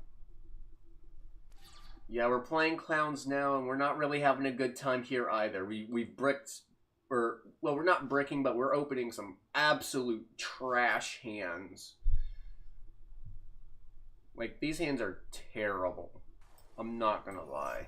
Yeah, we're playing clowns now, and we're not really having a good time here either. We've bricked, or well, we're not bricking, but we're opening some absolute trash hands. Like, these hands are terrible. I'm not gonna lie.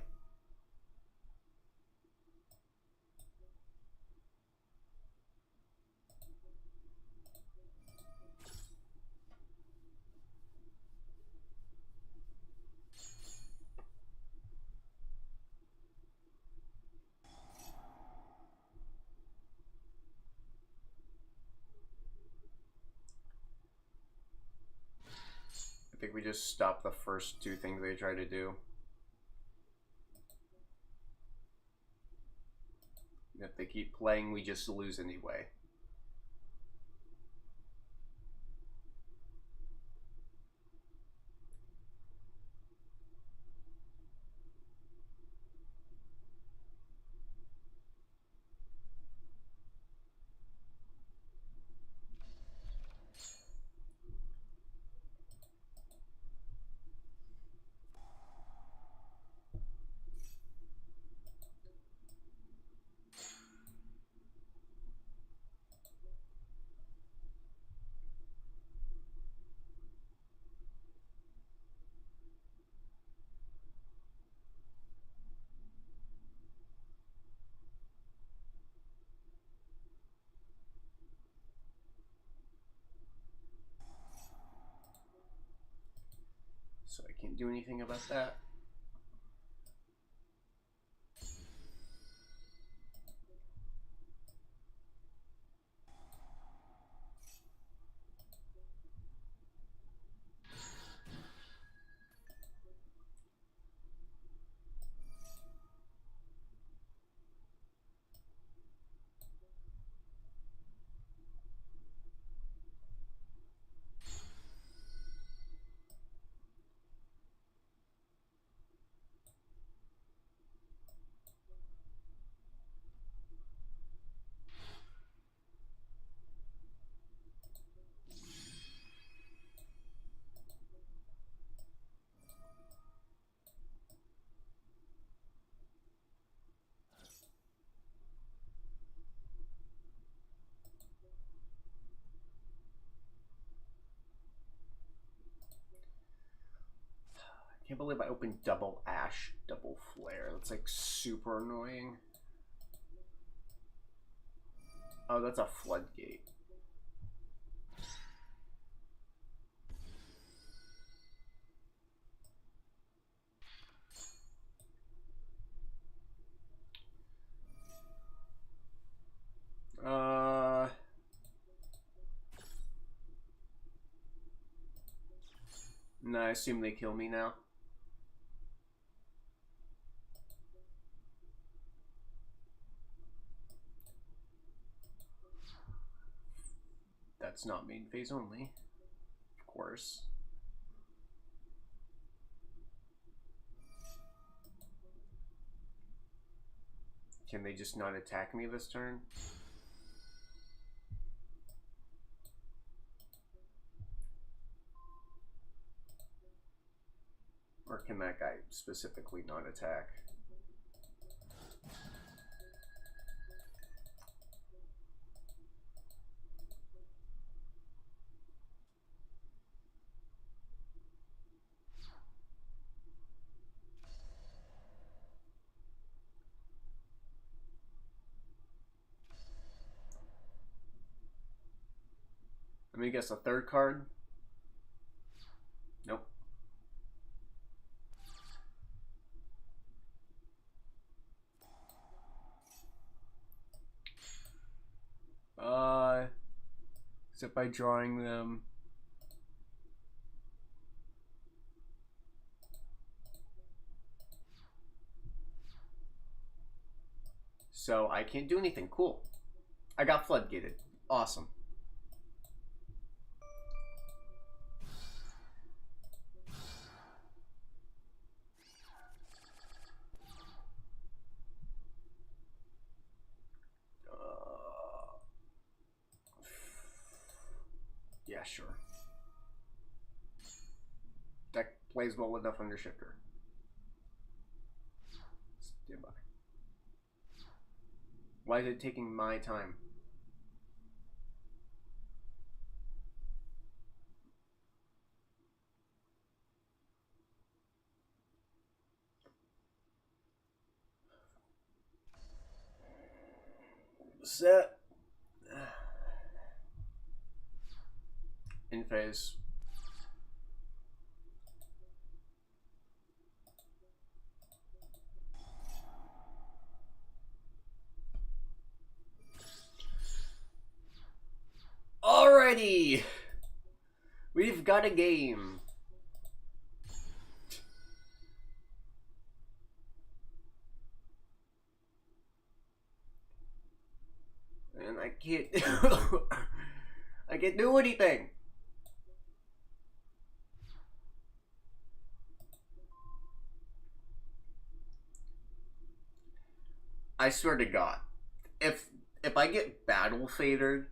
I think we just stopped the first two things they tried to do. If they keep playing, we just lose anyway. So I can't do anything about that. I can't believe I opened double Ash, double Flare. That's like super annoying. Oh, that's a floodgate. No, I assume they kill me now. That's not main phase only, of course. Can they just not attack me this turn? Or can that guy specifically not attack? Let me guess, a third card? Nope. Except by drawing them. So I can't do anything. Cool. I got floodgated. Awesome. Yeah, sure. Deck plays well enough under shifter. Stand by. Why is it taking my time? Set. In phase. Alrighty! We've got a game. And I can't I can't do anything. I swear to God, if I get battle faded,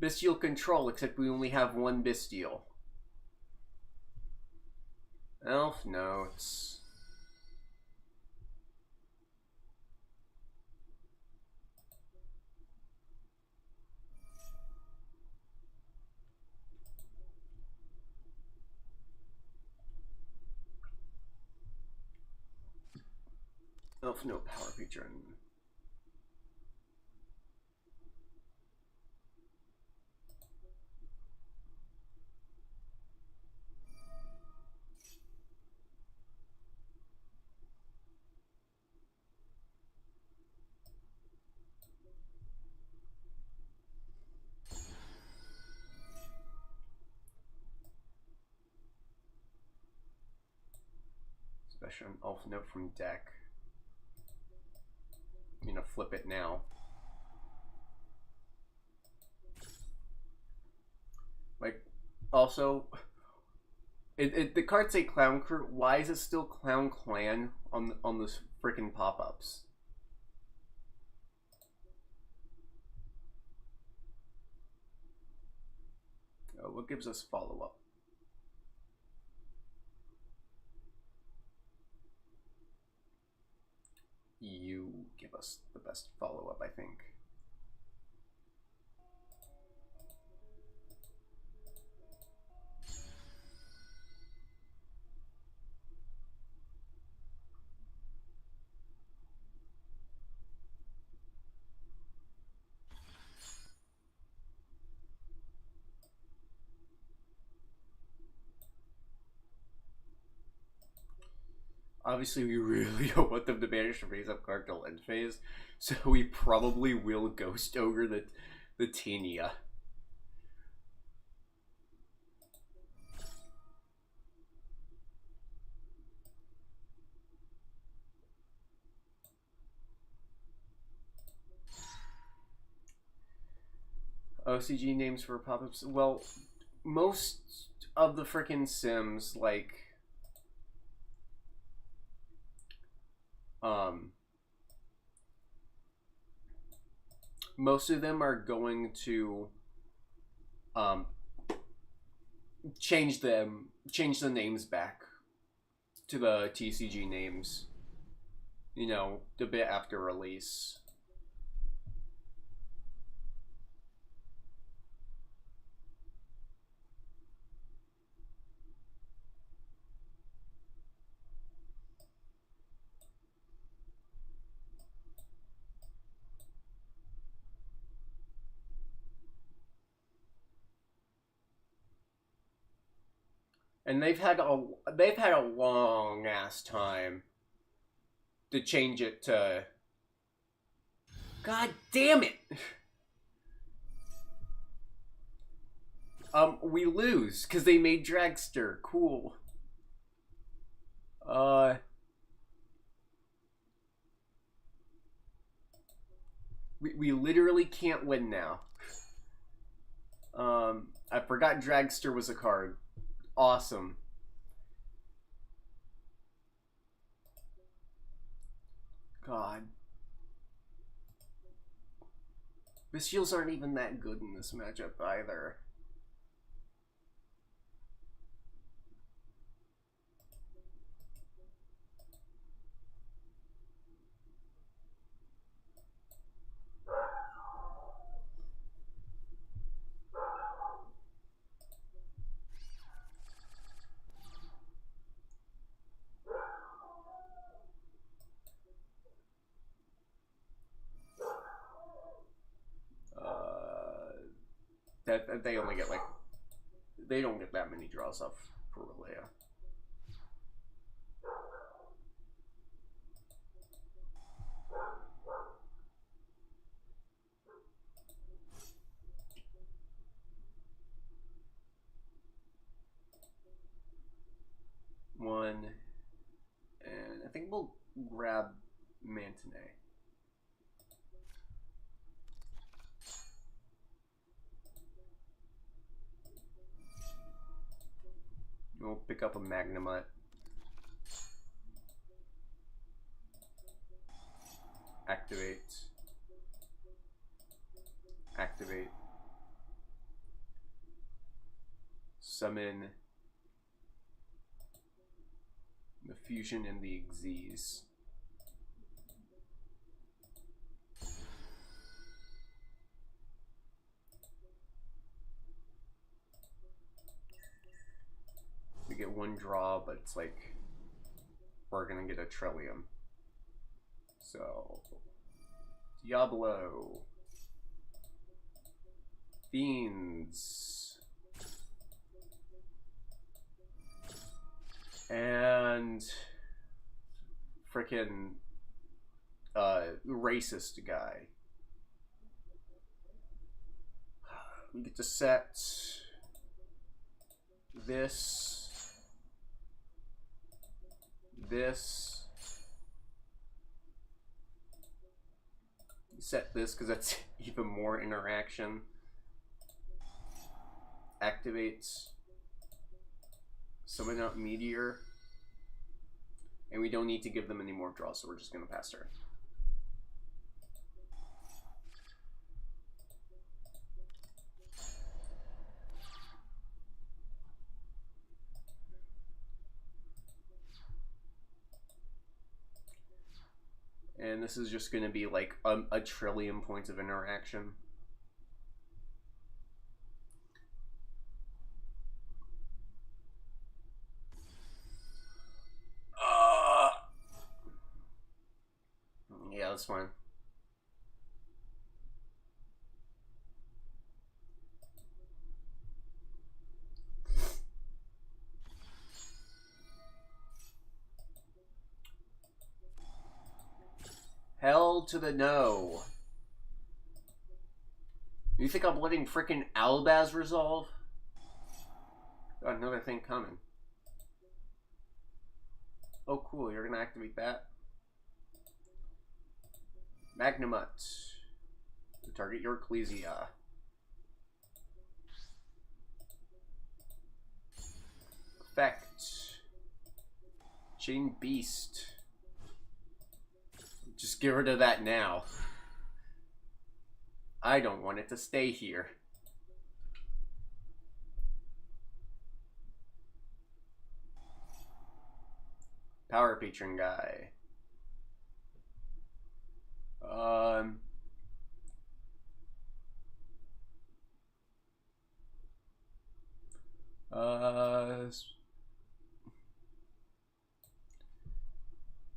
Bestial control, except we only have one Bestial. Elf notes. Elf note power patron. Special elf note from deck. I'm gonna flip it now. Like, also, the cards say Clown Crew. Why is it still Clown Clan on those freaking pop-ups? What gives us follow-up? You give us the best follow-up, I think. Obviously, we really don't want them to manage to raise up card till end phase, so we probably will Ghost Ogre the Tania. OCG names for pop-ups? Well, most of the frickin' Sims, like... most of them are going to change the names back to the TCG names, you know, a bit after release. And they've had a long ass time to change it to. God damn it! We lose because they made Dragster. Cool. We literally can't win now. I forgot Dragster was a card. Awesome. God. The shields aren't even that good in this matchup either. That they only get like, they don't get that many draws off for Relaya. One, and I think we'll grab Mantinet. We'll pick up a Magnemite. Activate. Activate. Summon the Fusion and the Xyz. We get one draw, but it's like we're gonna get a Trillium. So Diablo, Fiends, and frickin' racist guy. We get to set this. Set this because that's even more interaction. Activates. Summon out Meteor. And we don't need to give them any more draws, so we're just going to pass turn. And this is just going to be like a trillion points of interaction. Yeah, that's fine. Hell to the no. You think I'm letting frickin' Albaz resolve? Got another thing coming. Oh, cool. You're gonna activate that. Magnamut. To target your Ecclesia. Effect. Chain Beast. Just get rid of that now. I don't want it to stay here. Power Patron guy.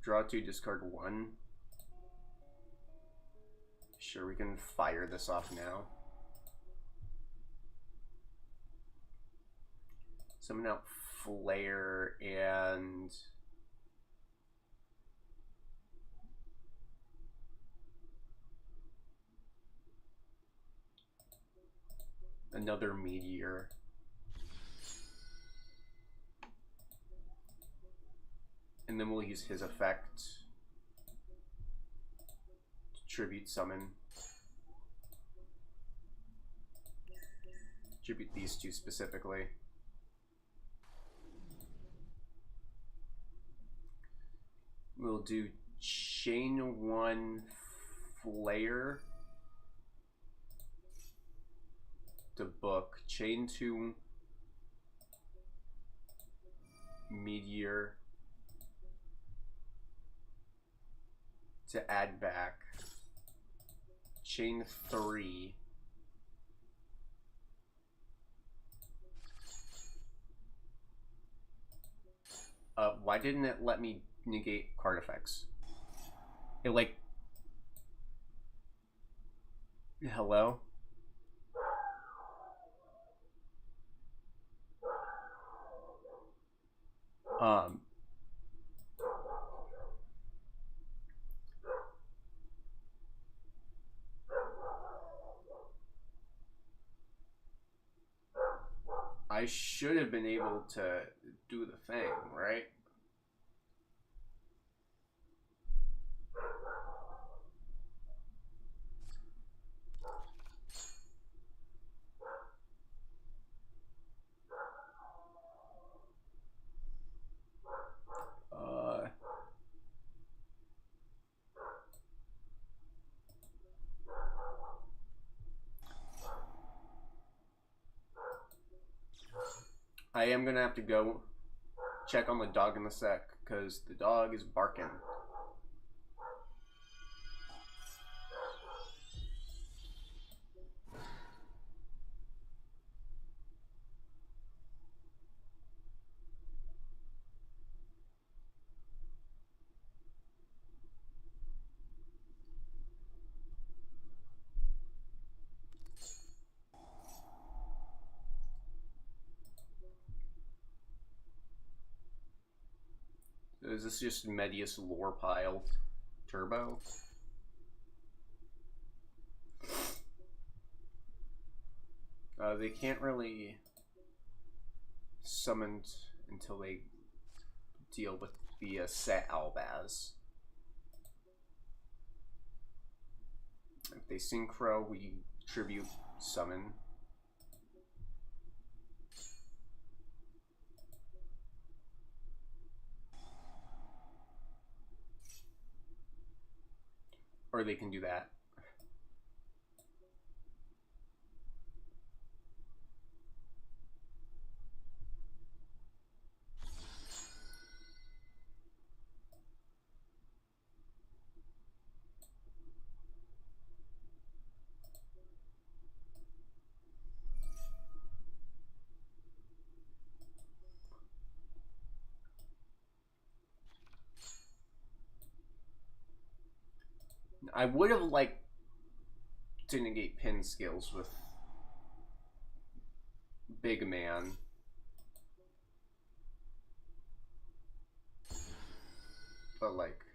Draw 2, discard 1. Sure, we can fire this off now. Summon out Flare and another Meteor. And then we'll use his effect to tribute summon. Tribute these two specifically. We'll do chain 1 Flare to book, chain 2 Meteor to add back, chain 3 why didn't it let me negate card effects? It like, hello? I should have been able to do the thing, right? I am gonna have to go check on the dog in a sec, because the dog is barking. Is this just Medius lore pile turbo? They can't really summon until they deal with the set Albaz. If they synchro, we tribute summon. Or they can do that. I would have liked to negate pin skills with Big Man. But like...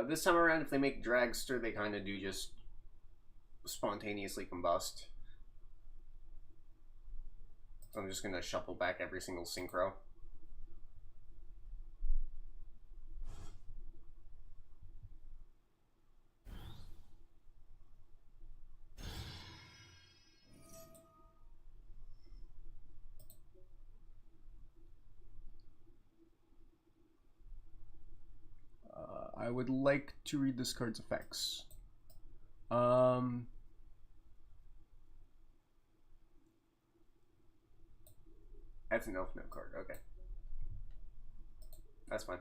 this time around, if they make Dragster, they kind of do just spontaneously combust. So I'm just going to shuffle back every single synchro. I would like to read this card's effects. That's an elf note card. Okay. That's fine.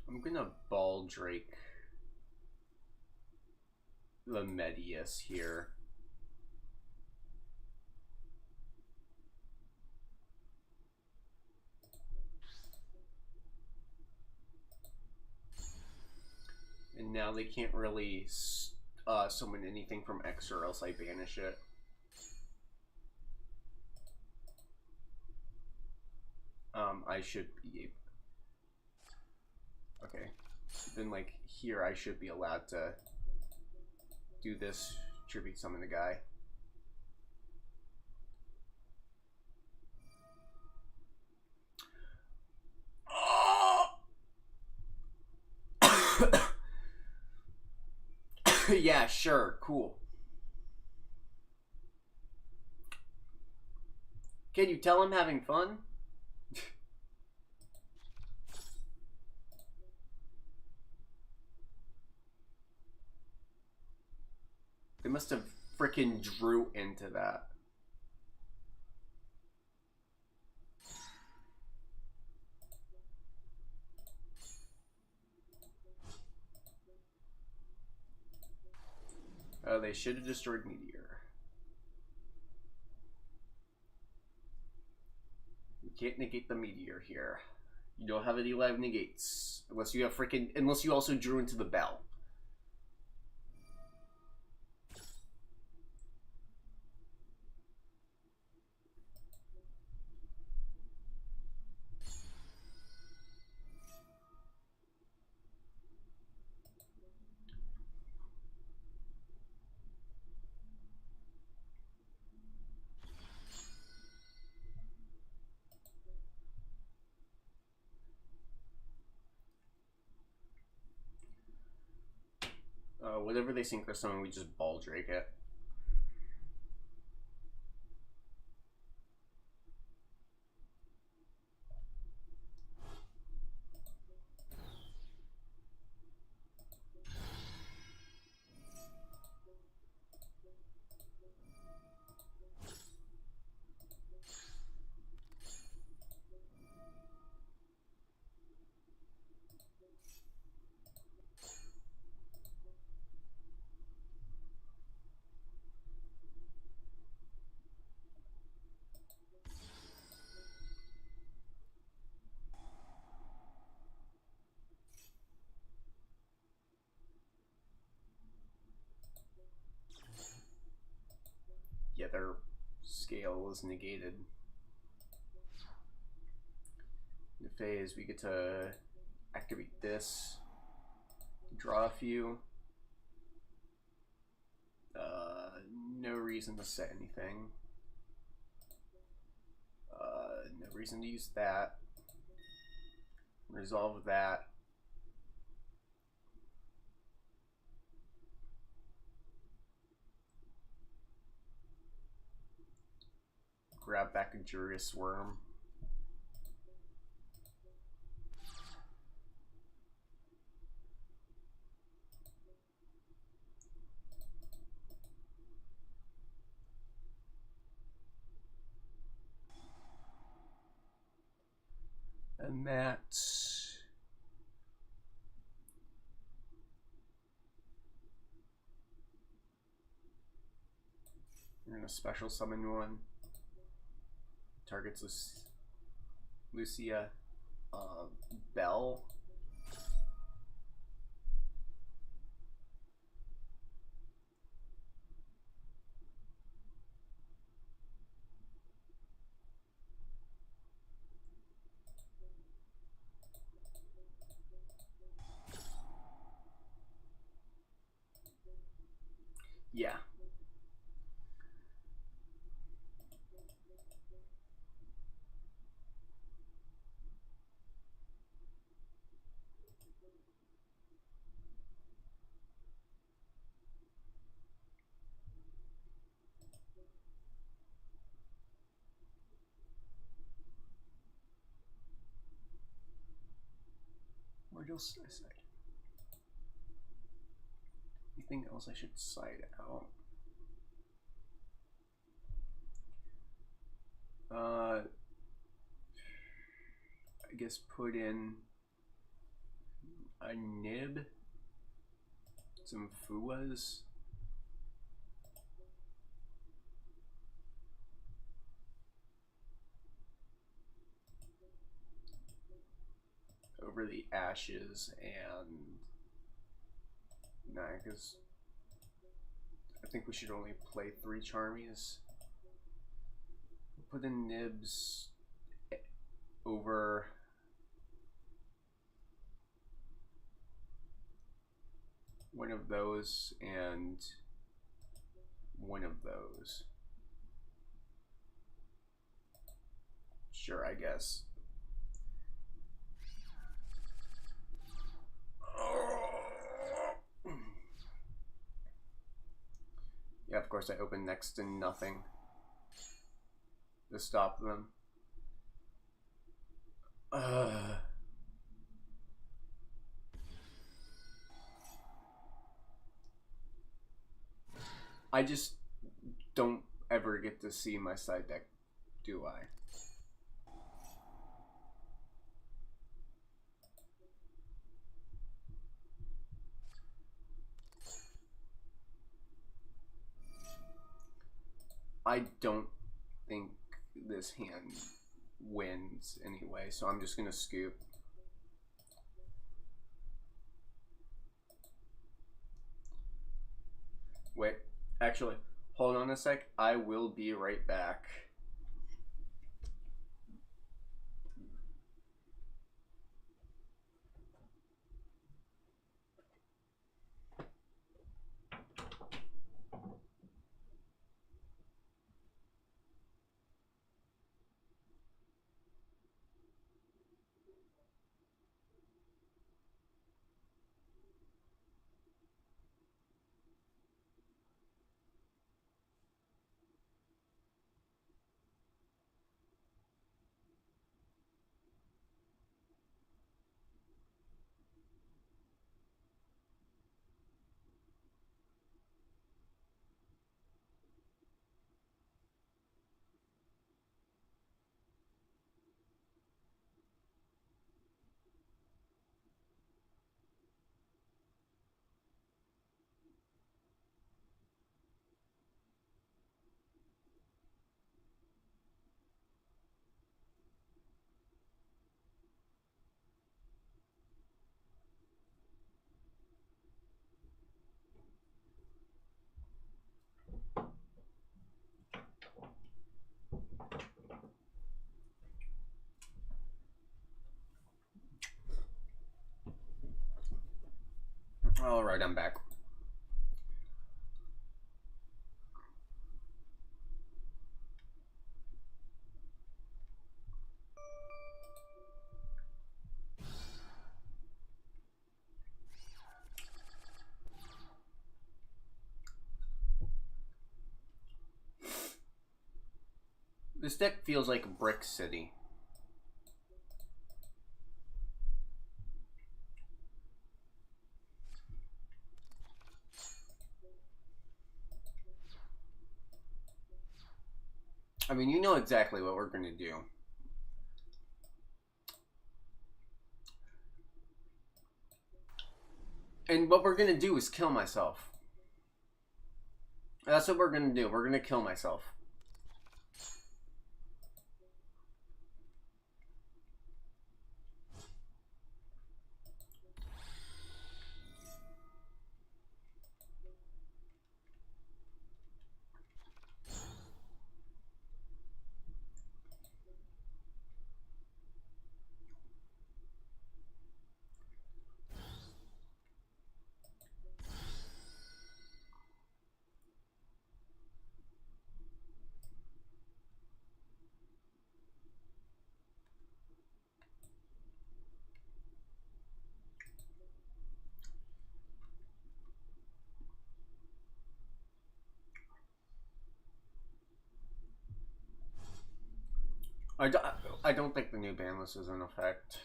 I'm gonna Ball Drake the Medius here. And now they can't really summon anything from X, or else I banish it. I should be... Okay. Then, like, here I should be allowed to do this, tribute summon the guy. Yeah, sure, cool. Can you tell I'm having fun? They must have frickin' drew into that. They should have destroyed Meteor. You can't negate the Meteor here. You don't have any live negates. Unless you have frickin'... Unless you also drew into the Bell. Whatever they synchro summon, we just Ball Drake it. Yeah, their scale is negated. In the phase, we get to activate this, draw a few. No reason to set anything. No reason to use that. Resolve that. Grab back a Jurious Worm. And that gonna special summon one. Targets Lucia. Bell. Yeah. What else did I say? Anything else I should side out? I guess put in a nib, some fuas. Over the ashes, and nah, because I think we should only play 3 Charmies. Put in nibs over one of those and one of those. Sure, I guess. Yeah, of course I open next to nothing to stop them. I just don't ever get to see my side deck, do I? I don't think this hand wins anyway, so I'm just gonna scoop. Wait, actually, hold on a sec. I will be right back. All right, I'm back. This deck feels like a Brick City. I mean, you know exactly what we're gonna do. And what we're gonna do is kill myself. That's what we're gonna do. We're gonna kill myself. I don't think the new ban list is in effect.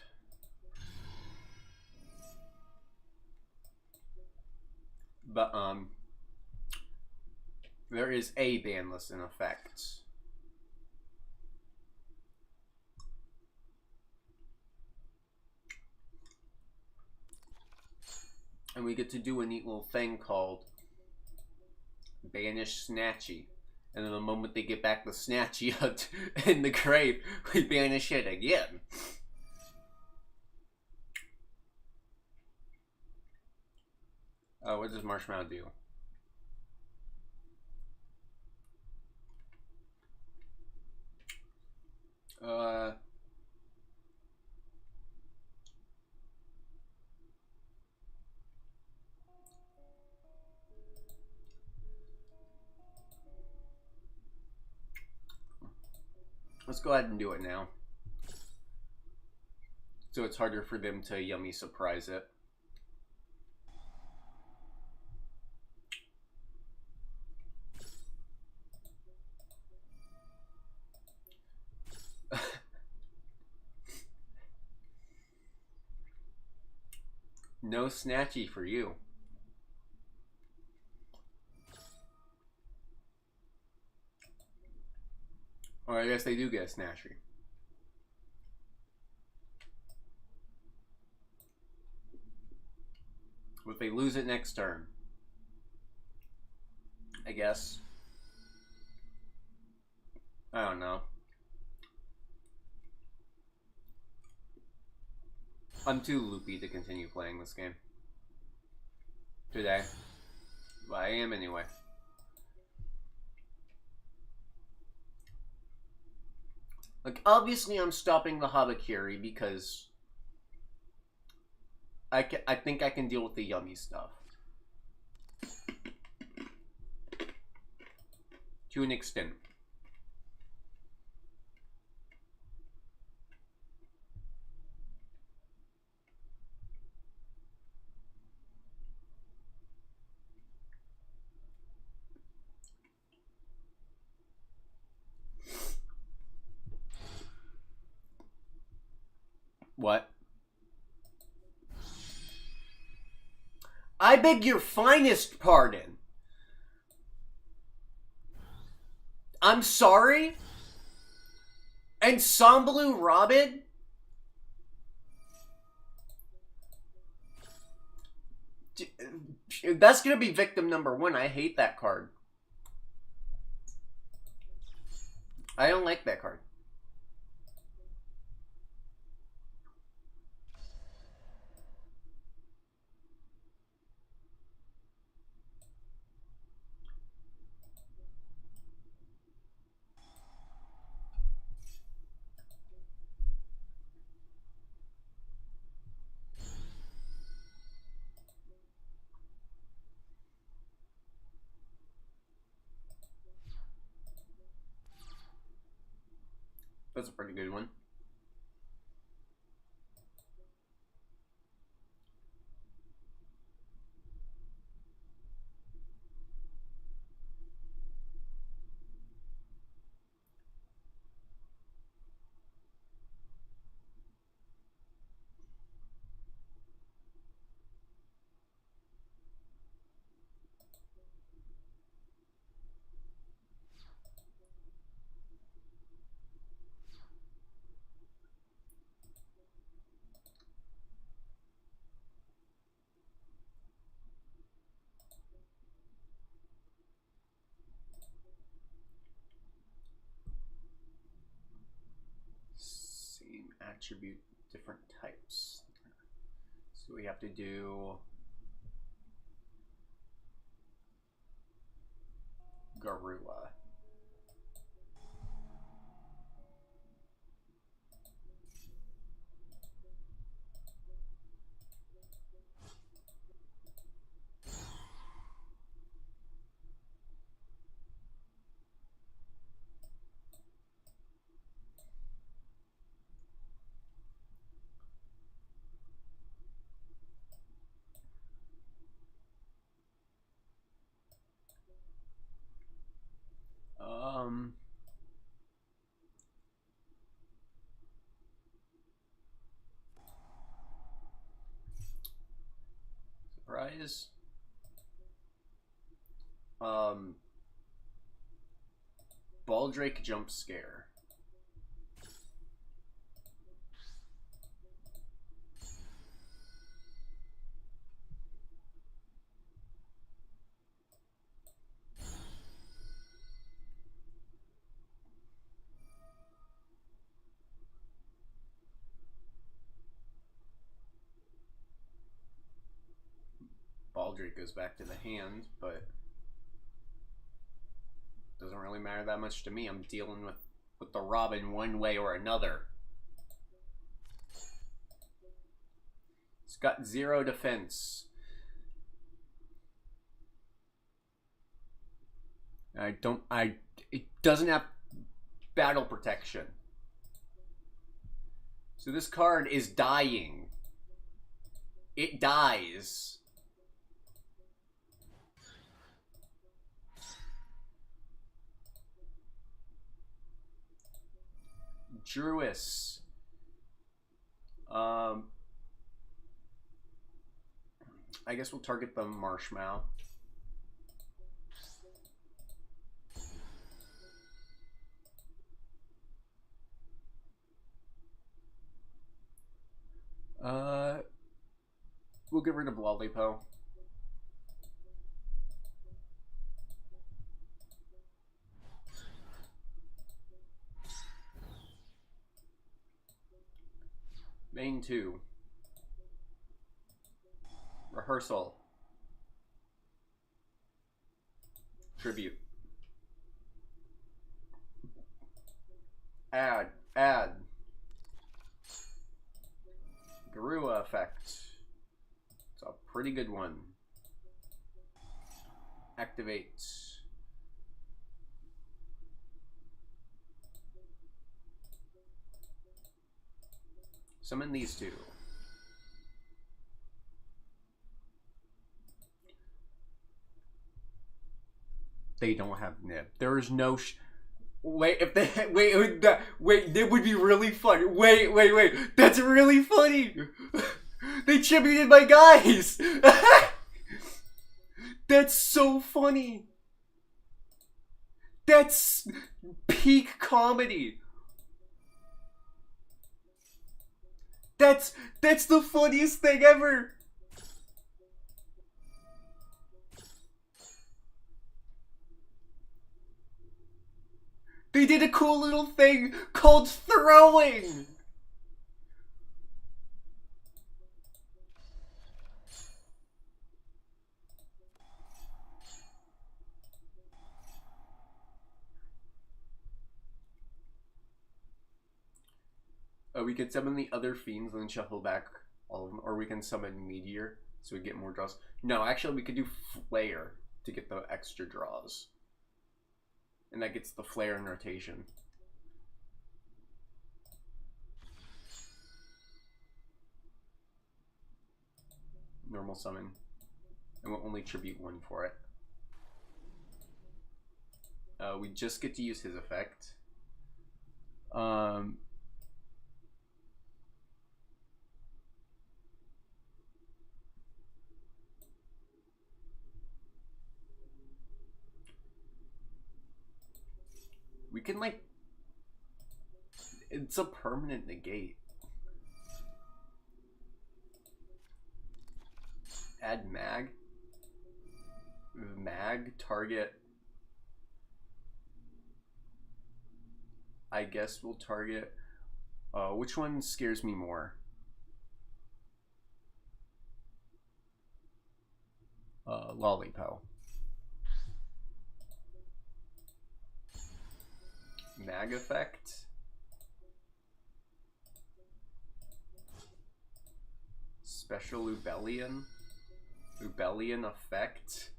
But, there is a ban list in effect. And we get to do a neat little thing called Banish Snatchy. And then the moment they get back the Snatchy out in the grave, we banish it again. What does Marshmallow do? Let's go ahead and do it now. So it's harder for them to yummy surprise it. No Snatchy for you. Or I guess they do get a Snatchy. But they lose it next turn. I guess. I don't know. I'm too loopy to continue playing this game today. But I am anyway. Like, obviously I'm stopping the Habakiri because I think I can deal with the yummy stuff. To an extent. What? I beg your finest pardon. I'm sorry? Ensemble Robin? That's gonna be victim number 1. I hate that card. I don't like that card. That's a pretty good one. attribute different types. So we have to do Garua. Surprise. Baldrake jump scare. Baldrake goes back to the hand, but doesn't really matter that much to me. I'm dealing with the Robin one way or another. It's got 0 defense. It doesn't have battle protection. So this card is dying. It dies. Druis. I guess we'll target the Marshmallow. We'll get rid of Lollipo. Main 2. Rehearsal. Tribute. Add. Garua effect. It's a pretty good one. Activate. Summon these 2. They don't have nib. There is no wait, if they wait, that would be really funny. Wait. That's really funny. They tributed my guys. That's so funny. That's peak comedy. That's the funniest thing ever. They did a cool little thing called throwing. We could summon the other fiends and then shuffle back all of them, or we can summon Meteor so we get more draws. No, actually we could do Flare to get the extra draws. And that gets the Flare in rotation. Normal summon. And we'll only tribute 1 for it. We just get to use his effect. We can, like, it's a permanent negate. Add mag. Mag, target. I guess we'll target Which one scares me more? Lollipop. Mag effect. Special Ubellion. Ubellion effect.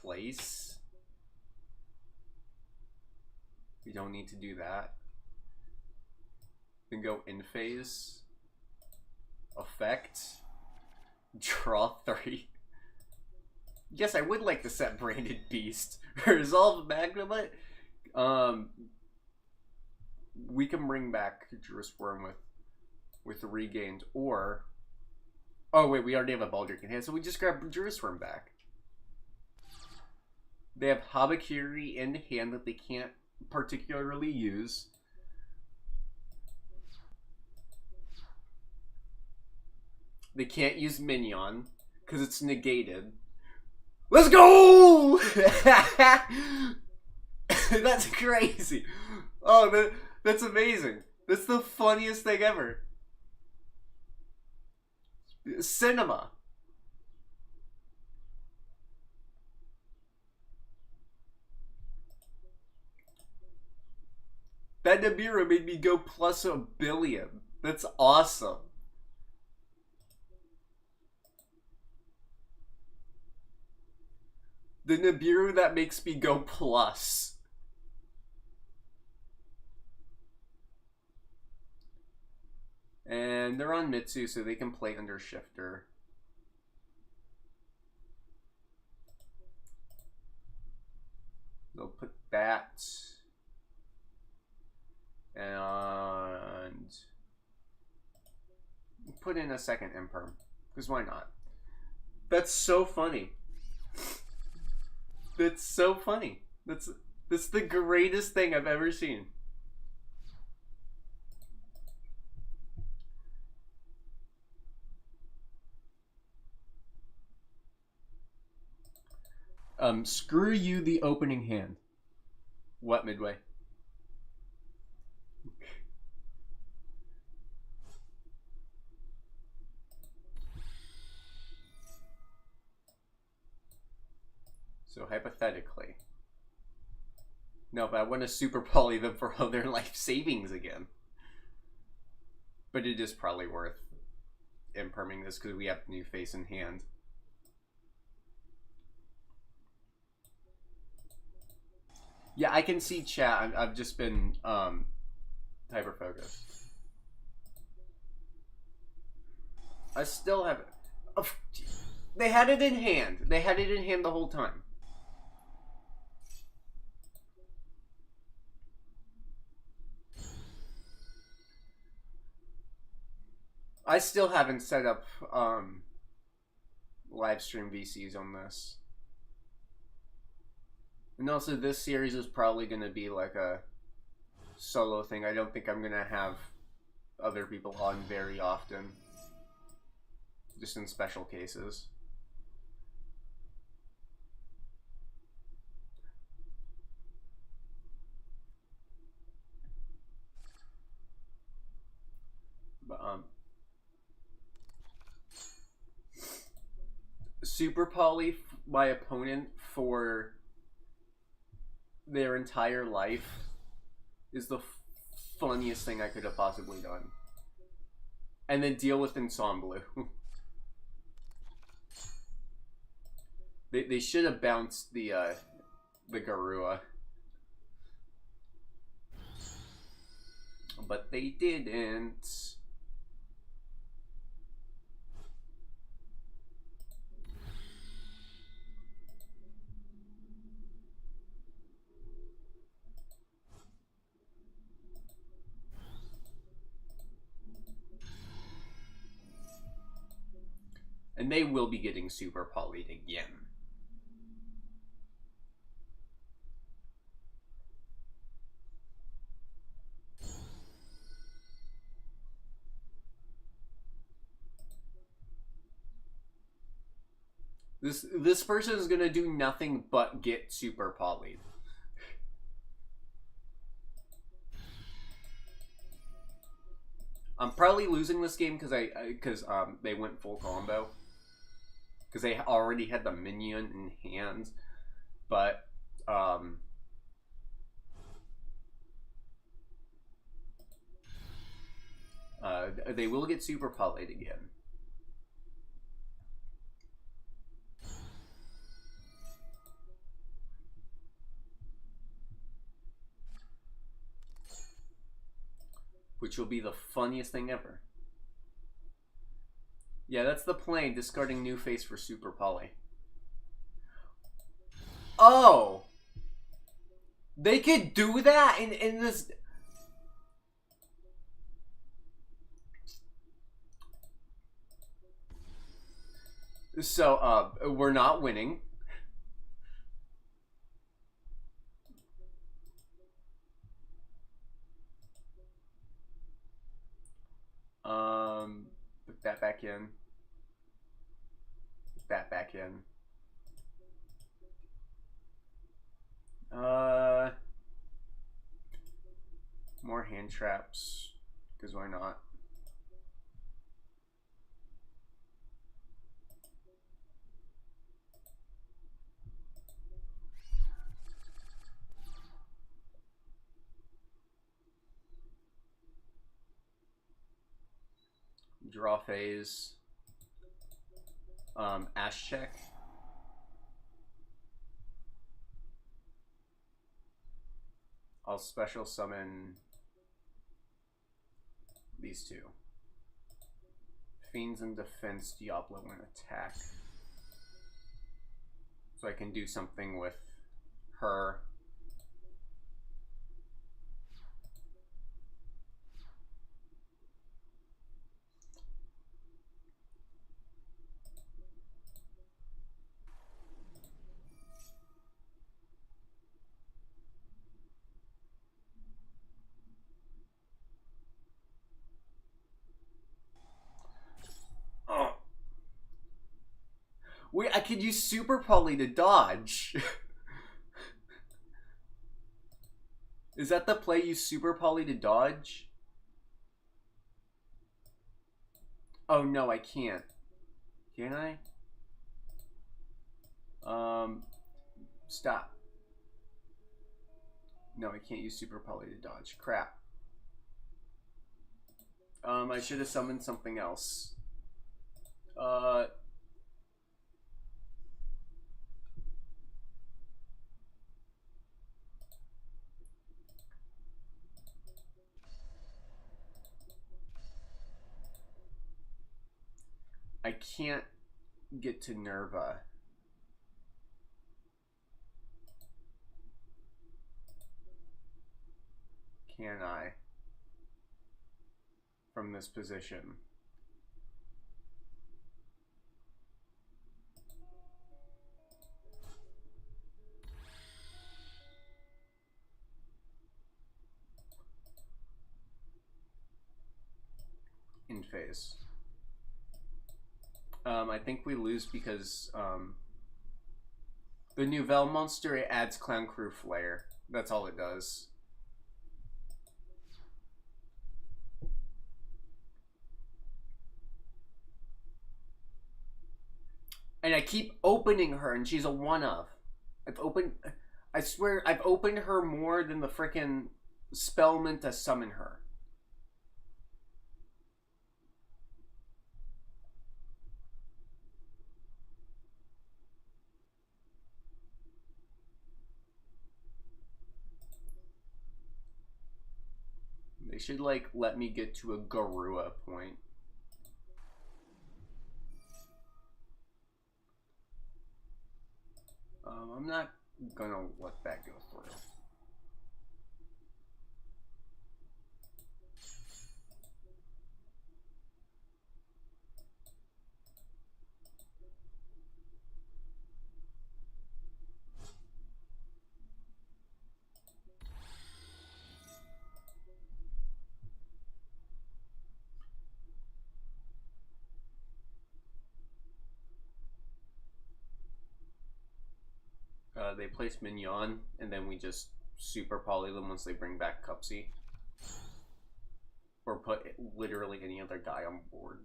Place. We don't need to do that. Then go in phase. Effect. Draw 3. Yes, I would like to set Branded Beast. Resolve Magnemite. We can bring back Juris Worm with regained, or oh wait, we already have a Baldric in hand, so we just grab Juris Worm back. They have Habakiri in hand that they can't particularly use. They can't use Minion because it's negated. Let's go! That's crazy. Oh, that's amazing. That's the funniest thing ever. Cinema. That Nibiru made me go plus $1 billion. That's awesome. The Nibiru that makes me go plus. And they're on Mitsu, so they can play under Shifter. They'll put that. And put in a second Imperm. Because why not? That's so funny. That's so funny. That's the greatest thing I've ever seen. Screw you, the opening hand. What, Midway? So hypothetically. No, but I want to super poly them for all their life savings again. But it is probably worth imperming this because we have new face in hand. Yeah, I can see chat. I've just been hyper-focused. I still have it. Oh, they had it in hand. They had it in hand the whole time. I still haven't set up live stream VCs on this. And also, this series is probably going to be like a solo thing. I don't think I'm going to have other people on very often. Just in special cases. But, super poly my opponent for their entire life is the funniest thing I could have possibly done. And then deal with Ensemble. They should have bounced the Garua. But they didn't. And they will be getting super polyed again. This person is gonna do nothing but get super polyed. I'm probably losing this game because they went full combo. Because they already had the minion in hand. But, they will get super polyed again. Which will be the funniest thing ever. Yeah, that's the plan. Discarding new face for super poly. Oh! They could do that in this... So, we're not winning. Put that back in. Put that back in. More hand traps, because why not? Draw phase. Ash check. I'll special summon these two. Fiends in defense, Diablo in attack. So I can do something with her. Wait, I could use Super Poly to dodge. Is that the play? Use Super Poly to dodge? Oh no, I can't. Can I? Stop. No, I can't use Super Poly to dodge. Crap. I should have summoned something else. I can't get to Nerva. Can I? From this position. In phase. I think we lose because the Nouvelle monster, it adds Clown Crew Flare. That's all it does. And I keep opening her, and she's a one-of. I swear, I've opened her more than the frickin' spell meant to summon her. They should, like, let me get to a Garua point. I'm not gonna let that go through. They place Mignon, and then we just super poly them once they bring back Cupsy. or put literally any other guy on board.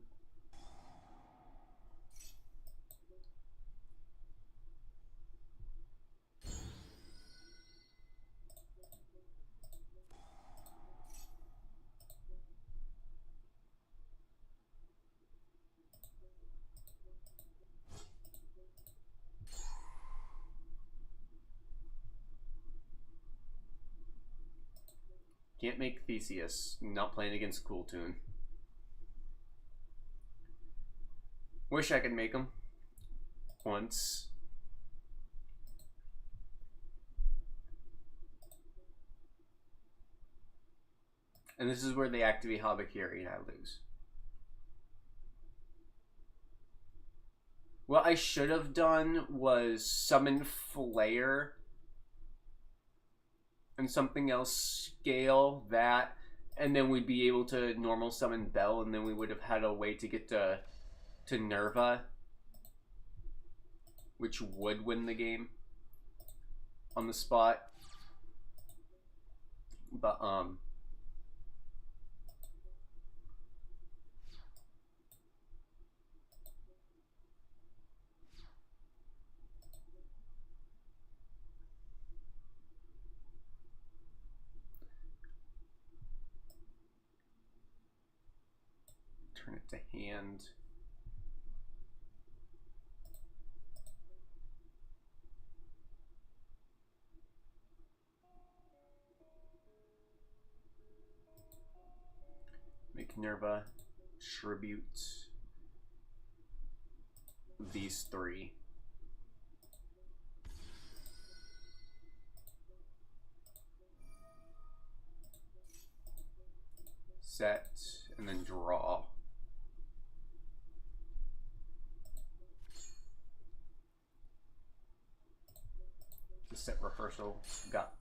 Can't make Theseus. Not playing against Cool Tune. Wish I could make him. Once. And this is where they activate Habakiri and I lose. What I should have done was summon Flare and something else, scale that, and then we'd be able to normal summon Bell, and then we would have had a way to get to Nerva, which would win the game on the spot. But turn it to hand. Make Nerva tribute these three. Set and then draw. The set rehearsal. We got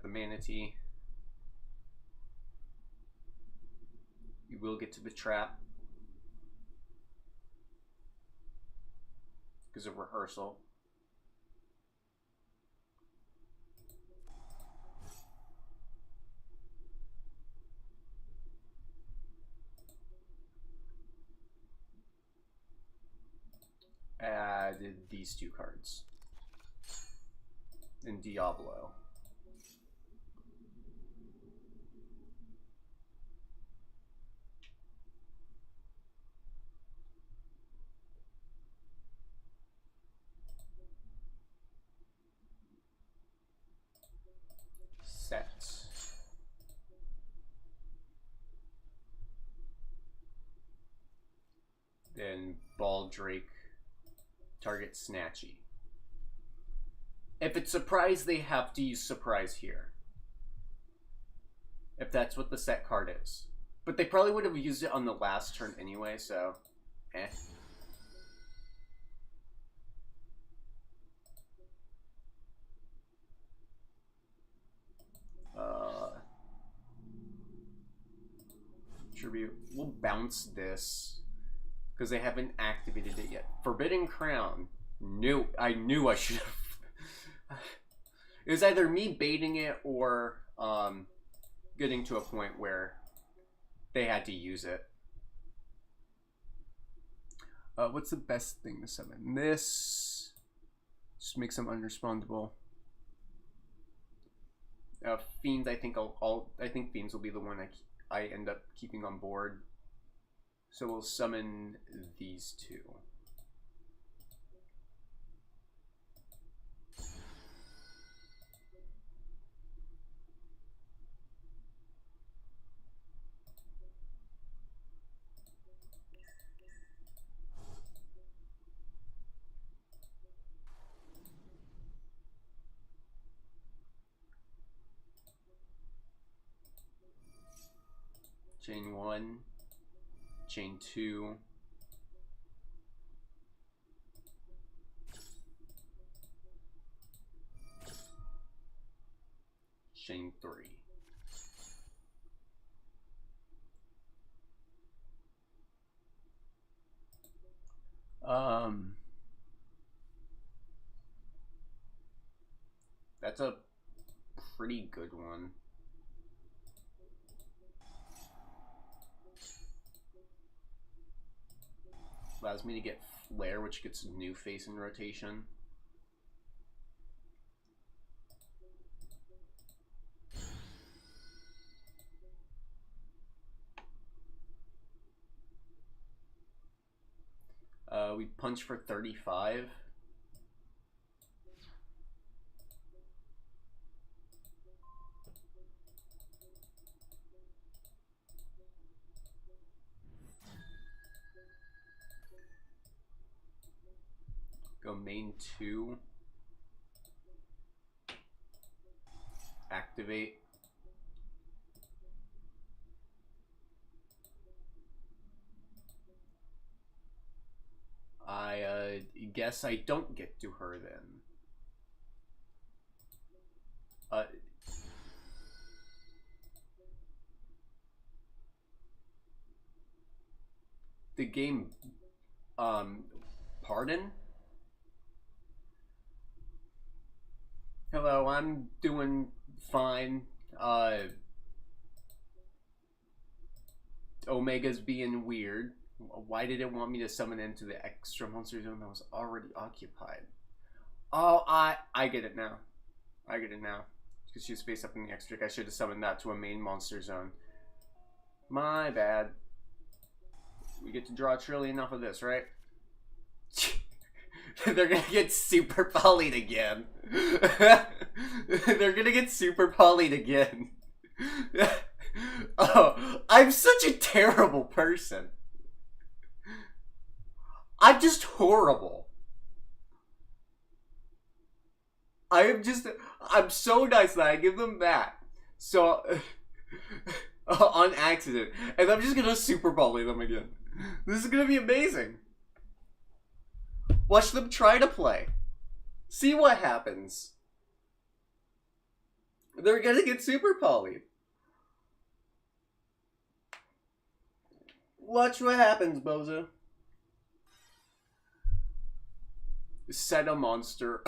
the manatee. You will get to the trap because of rehearsal. Add these two cards. And Diablo. Set. Then Baldrake. Target Snatchy. If it's surprise, they have to use surprise here. If that's what the set card is. But they probably would have used it on the last turn anyway, so eh. Tribute. We'll bounce this because they haven't activated it yet. Forbidden Crown. I knew I should have. It was either me baiting it or getting to a point where they had to use it. What's the best thing to summon? This just makes them unrespondable. Fiends, I think I think Fiends will be the one I end up keeping on board. So we'll summon these two. Chain 1, chain 2, chain 3. That's a pretty good one. allows me to get Flare, which gets a new face in rotation. We punch for 35. Go main 2. Activate. I guess I don't get to her then. The game, pardon? Hello, I'm doing fine. Omega's being weird. Why did it want me to summon into the extra monster zone that was already occupied? Oh, I get it now. I get it now. Because she was spaced up in the extra. I should have summoned that to a main monster zone. My bad. We get to draw a trillion off of this, right? They're gonna get super polyed again. They're gonna get super polyed again. Oh, I'm such a terrible person. I'm just horrible. I'm so nice that I give them that. So, on accident. And I'm just gonna super volley them again. This is gonna be amazing. Watch them try to play. See what happens. They're gonna get super polyed. Watch what happens, Bozo. Set a monster.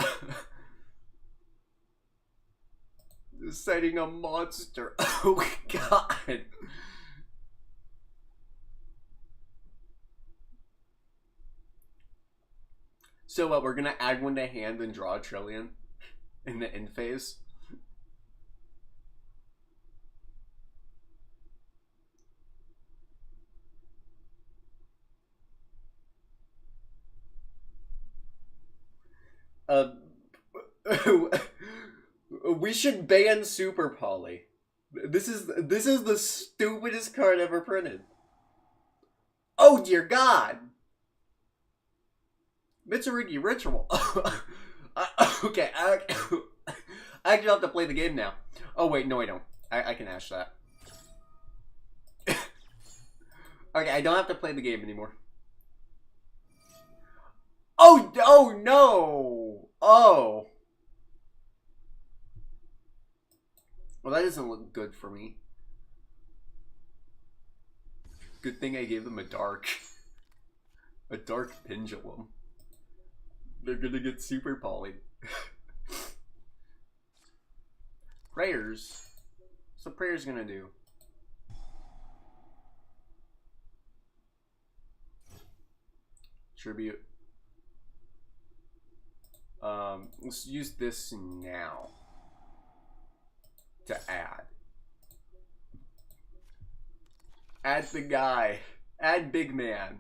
Setting a monster. Oh, God. So what, we're gonna add one to hand and draw a trillion in the end phase? We should ban Super Poly. This is the stupidest card ever printed. Oh dear God! Mitsurugi Ritual. Okay, I actually have to play the game now. Oh wait, no I don't. I can ash that. Okay, I don't have to play the game anymore. Oh no! Oh! Well, that doesn't look good for me. Good thing I gave them a dark pendulum. They're gonna get super polyed. Prayers? What's the prayers gonna do? Tribute. Let's use this now to add. Add the guy. Add big man.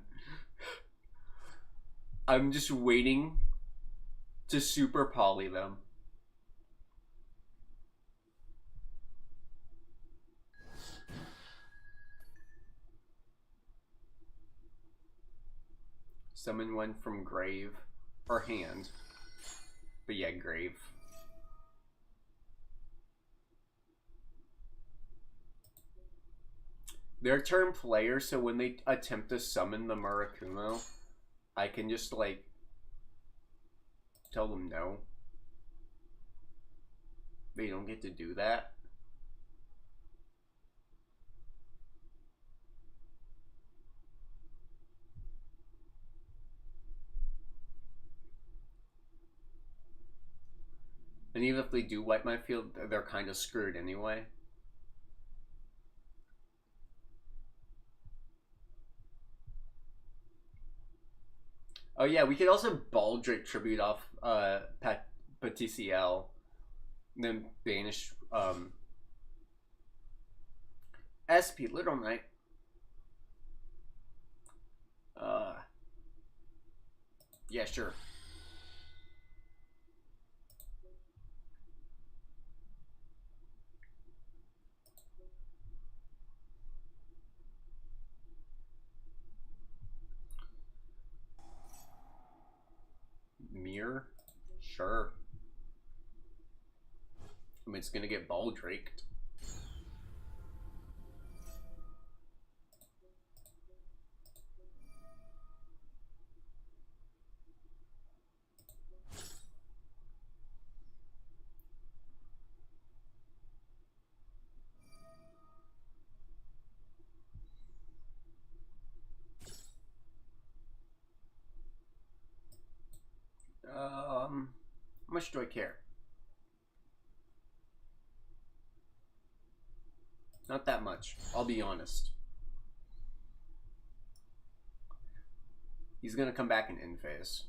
I'm just waiting to super poly them. Summon one from grave or hand. But yeah, grave. They're turn player, so when they attempt to summon the Murakumo, I can just like tell them no. They don't get to do that. And even if they do wipe my field, they're kind of screwed anyway. Oh yeah, we could also Baldric tribute off Paticiel, then banish SP Little Knight. Yeah, sure. Mirror? Sure. I mean, it's gonna get Baldraked. How much do I care? Not that much. I'll be honest. He's gonna come back in end phase.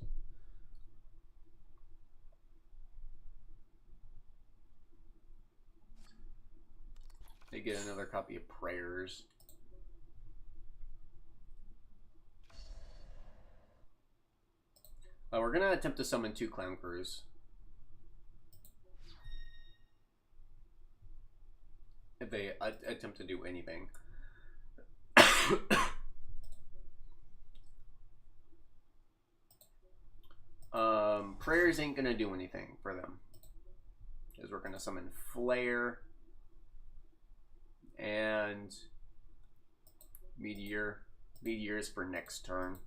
They get another copy of Prayers. We're gonna attempt to summon 2 Clown Crews. If they attempt to do anything. Prayers ain't gonna do anything for them. Because we're gonna summon Flare and Meteor. Meteor is for next turn.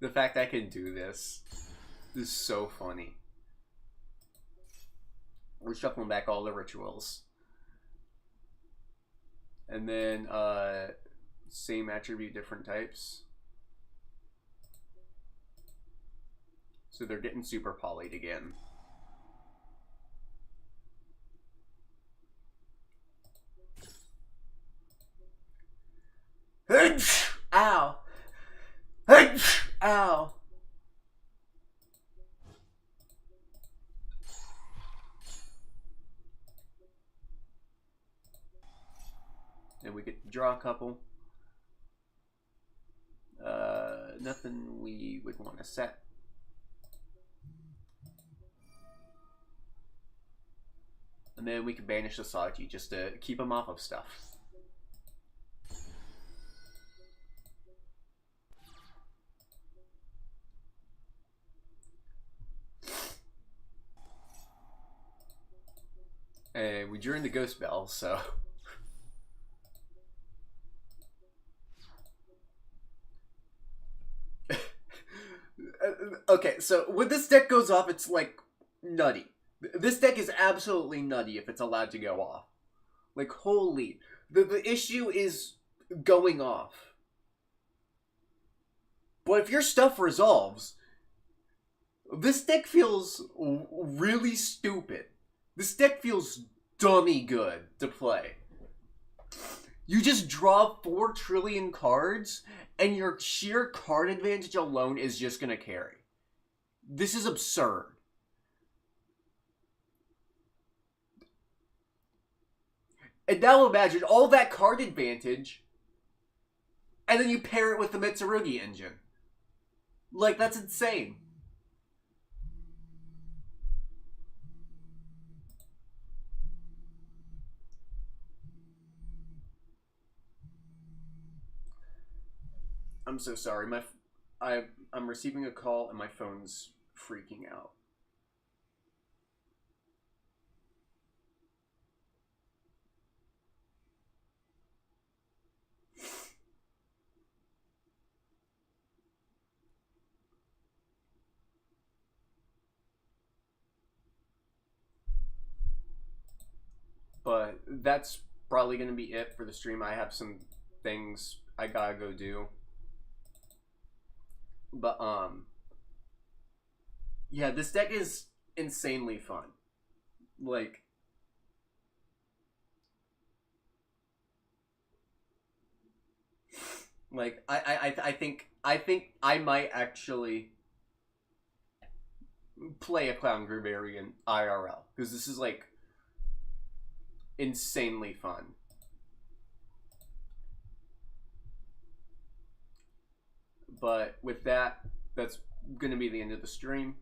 The fact I can do this is so funny. We're shuffling back all the rituals. And then, same attribute, different types. So they're getting super polyed again. Ow! Ow! And we get to draw a couple. Nothing we would want to set. And then we can banish the Saji just to keep him off of stuff. And we drew in the Ghost Bell, so... Okay, so when this deck goes off, it's like nutty. This deck is absolutely nutty if it's allowed to go off. Like, holy. The issue is going off. But if your stuff resolves, this deck feels really stupid. This deck feels dummy good to play. You just draw 4 trillion cards, and your sheer card advantage alone is just gonna carry. This is absurd. And now imagine all that card advantage, and then you pair it with the Mitsurugi engine. Like, that's insane. I'm so sorry. I'm receiving a call and my phone's freaking out. But that's probably going to be it for the stream. I have some things I gotta go do. But, yeah, this deck is insanely fun. Like, Like I think I might actually play a Clown Grammarian IRL because this is like insanely fun. But with that, that's gonna be the end of the stream.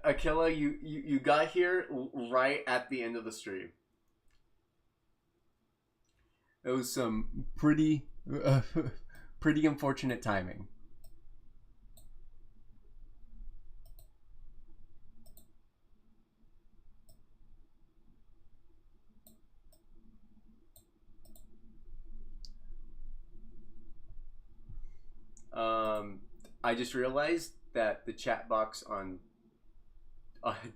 Aquila, you got here right at the end of the stream. It was some pretty pretty unfortunate timing. I just realized that the chat box on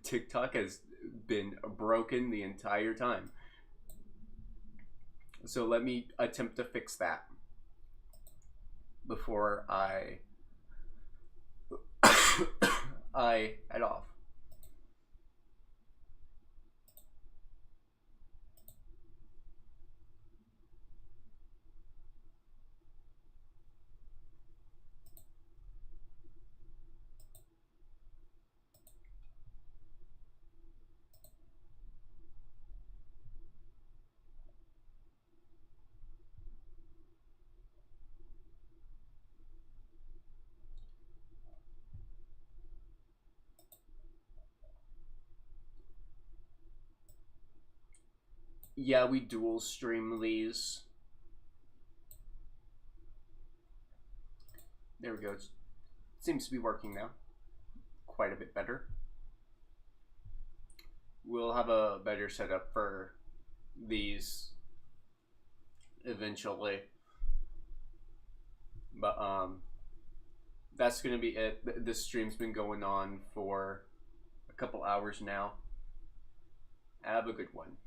TikTok has been broken the entire time. So let me attempt to fix that before I I head off. Yeah, we dual stream these. There we go. It seems to be working now. Quite a bit better. We'll have a better setup for these eventually. But that's gonna be it. This stream's been going on for a couple hours now. Have a good one.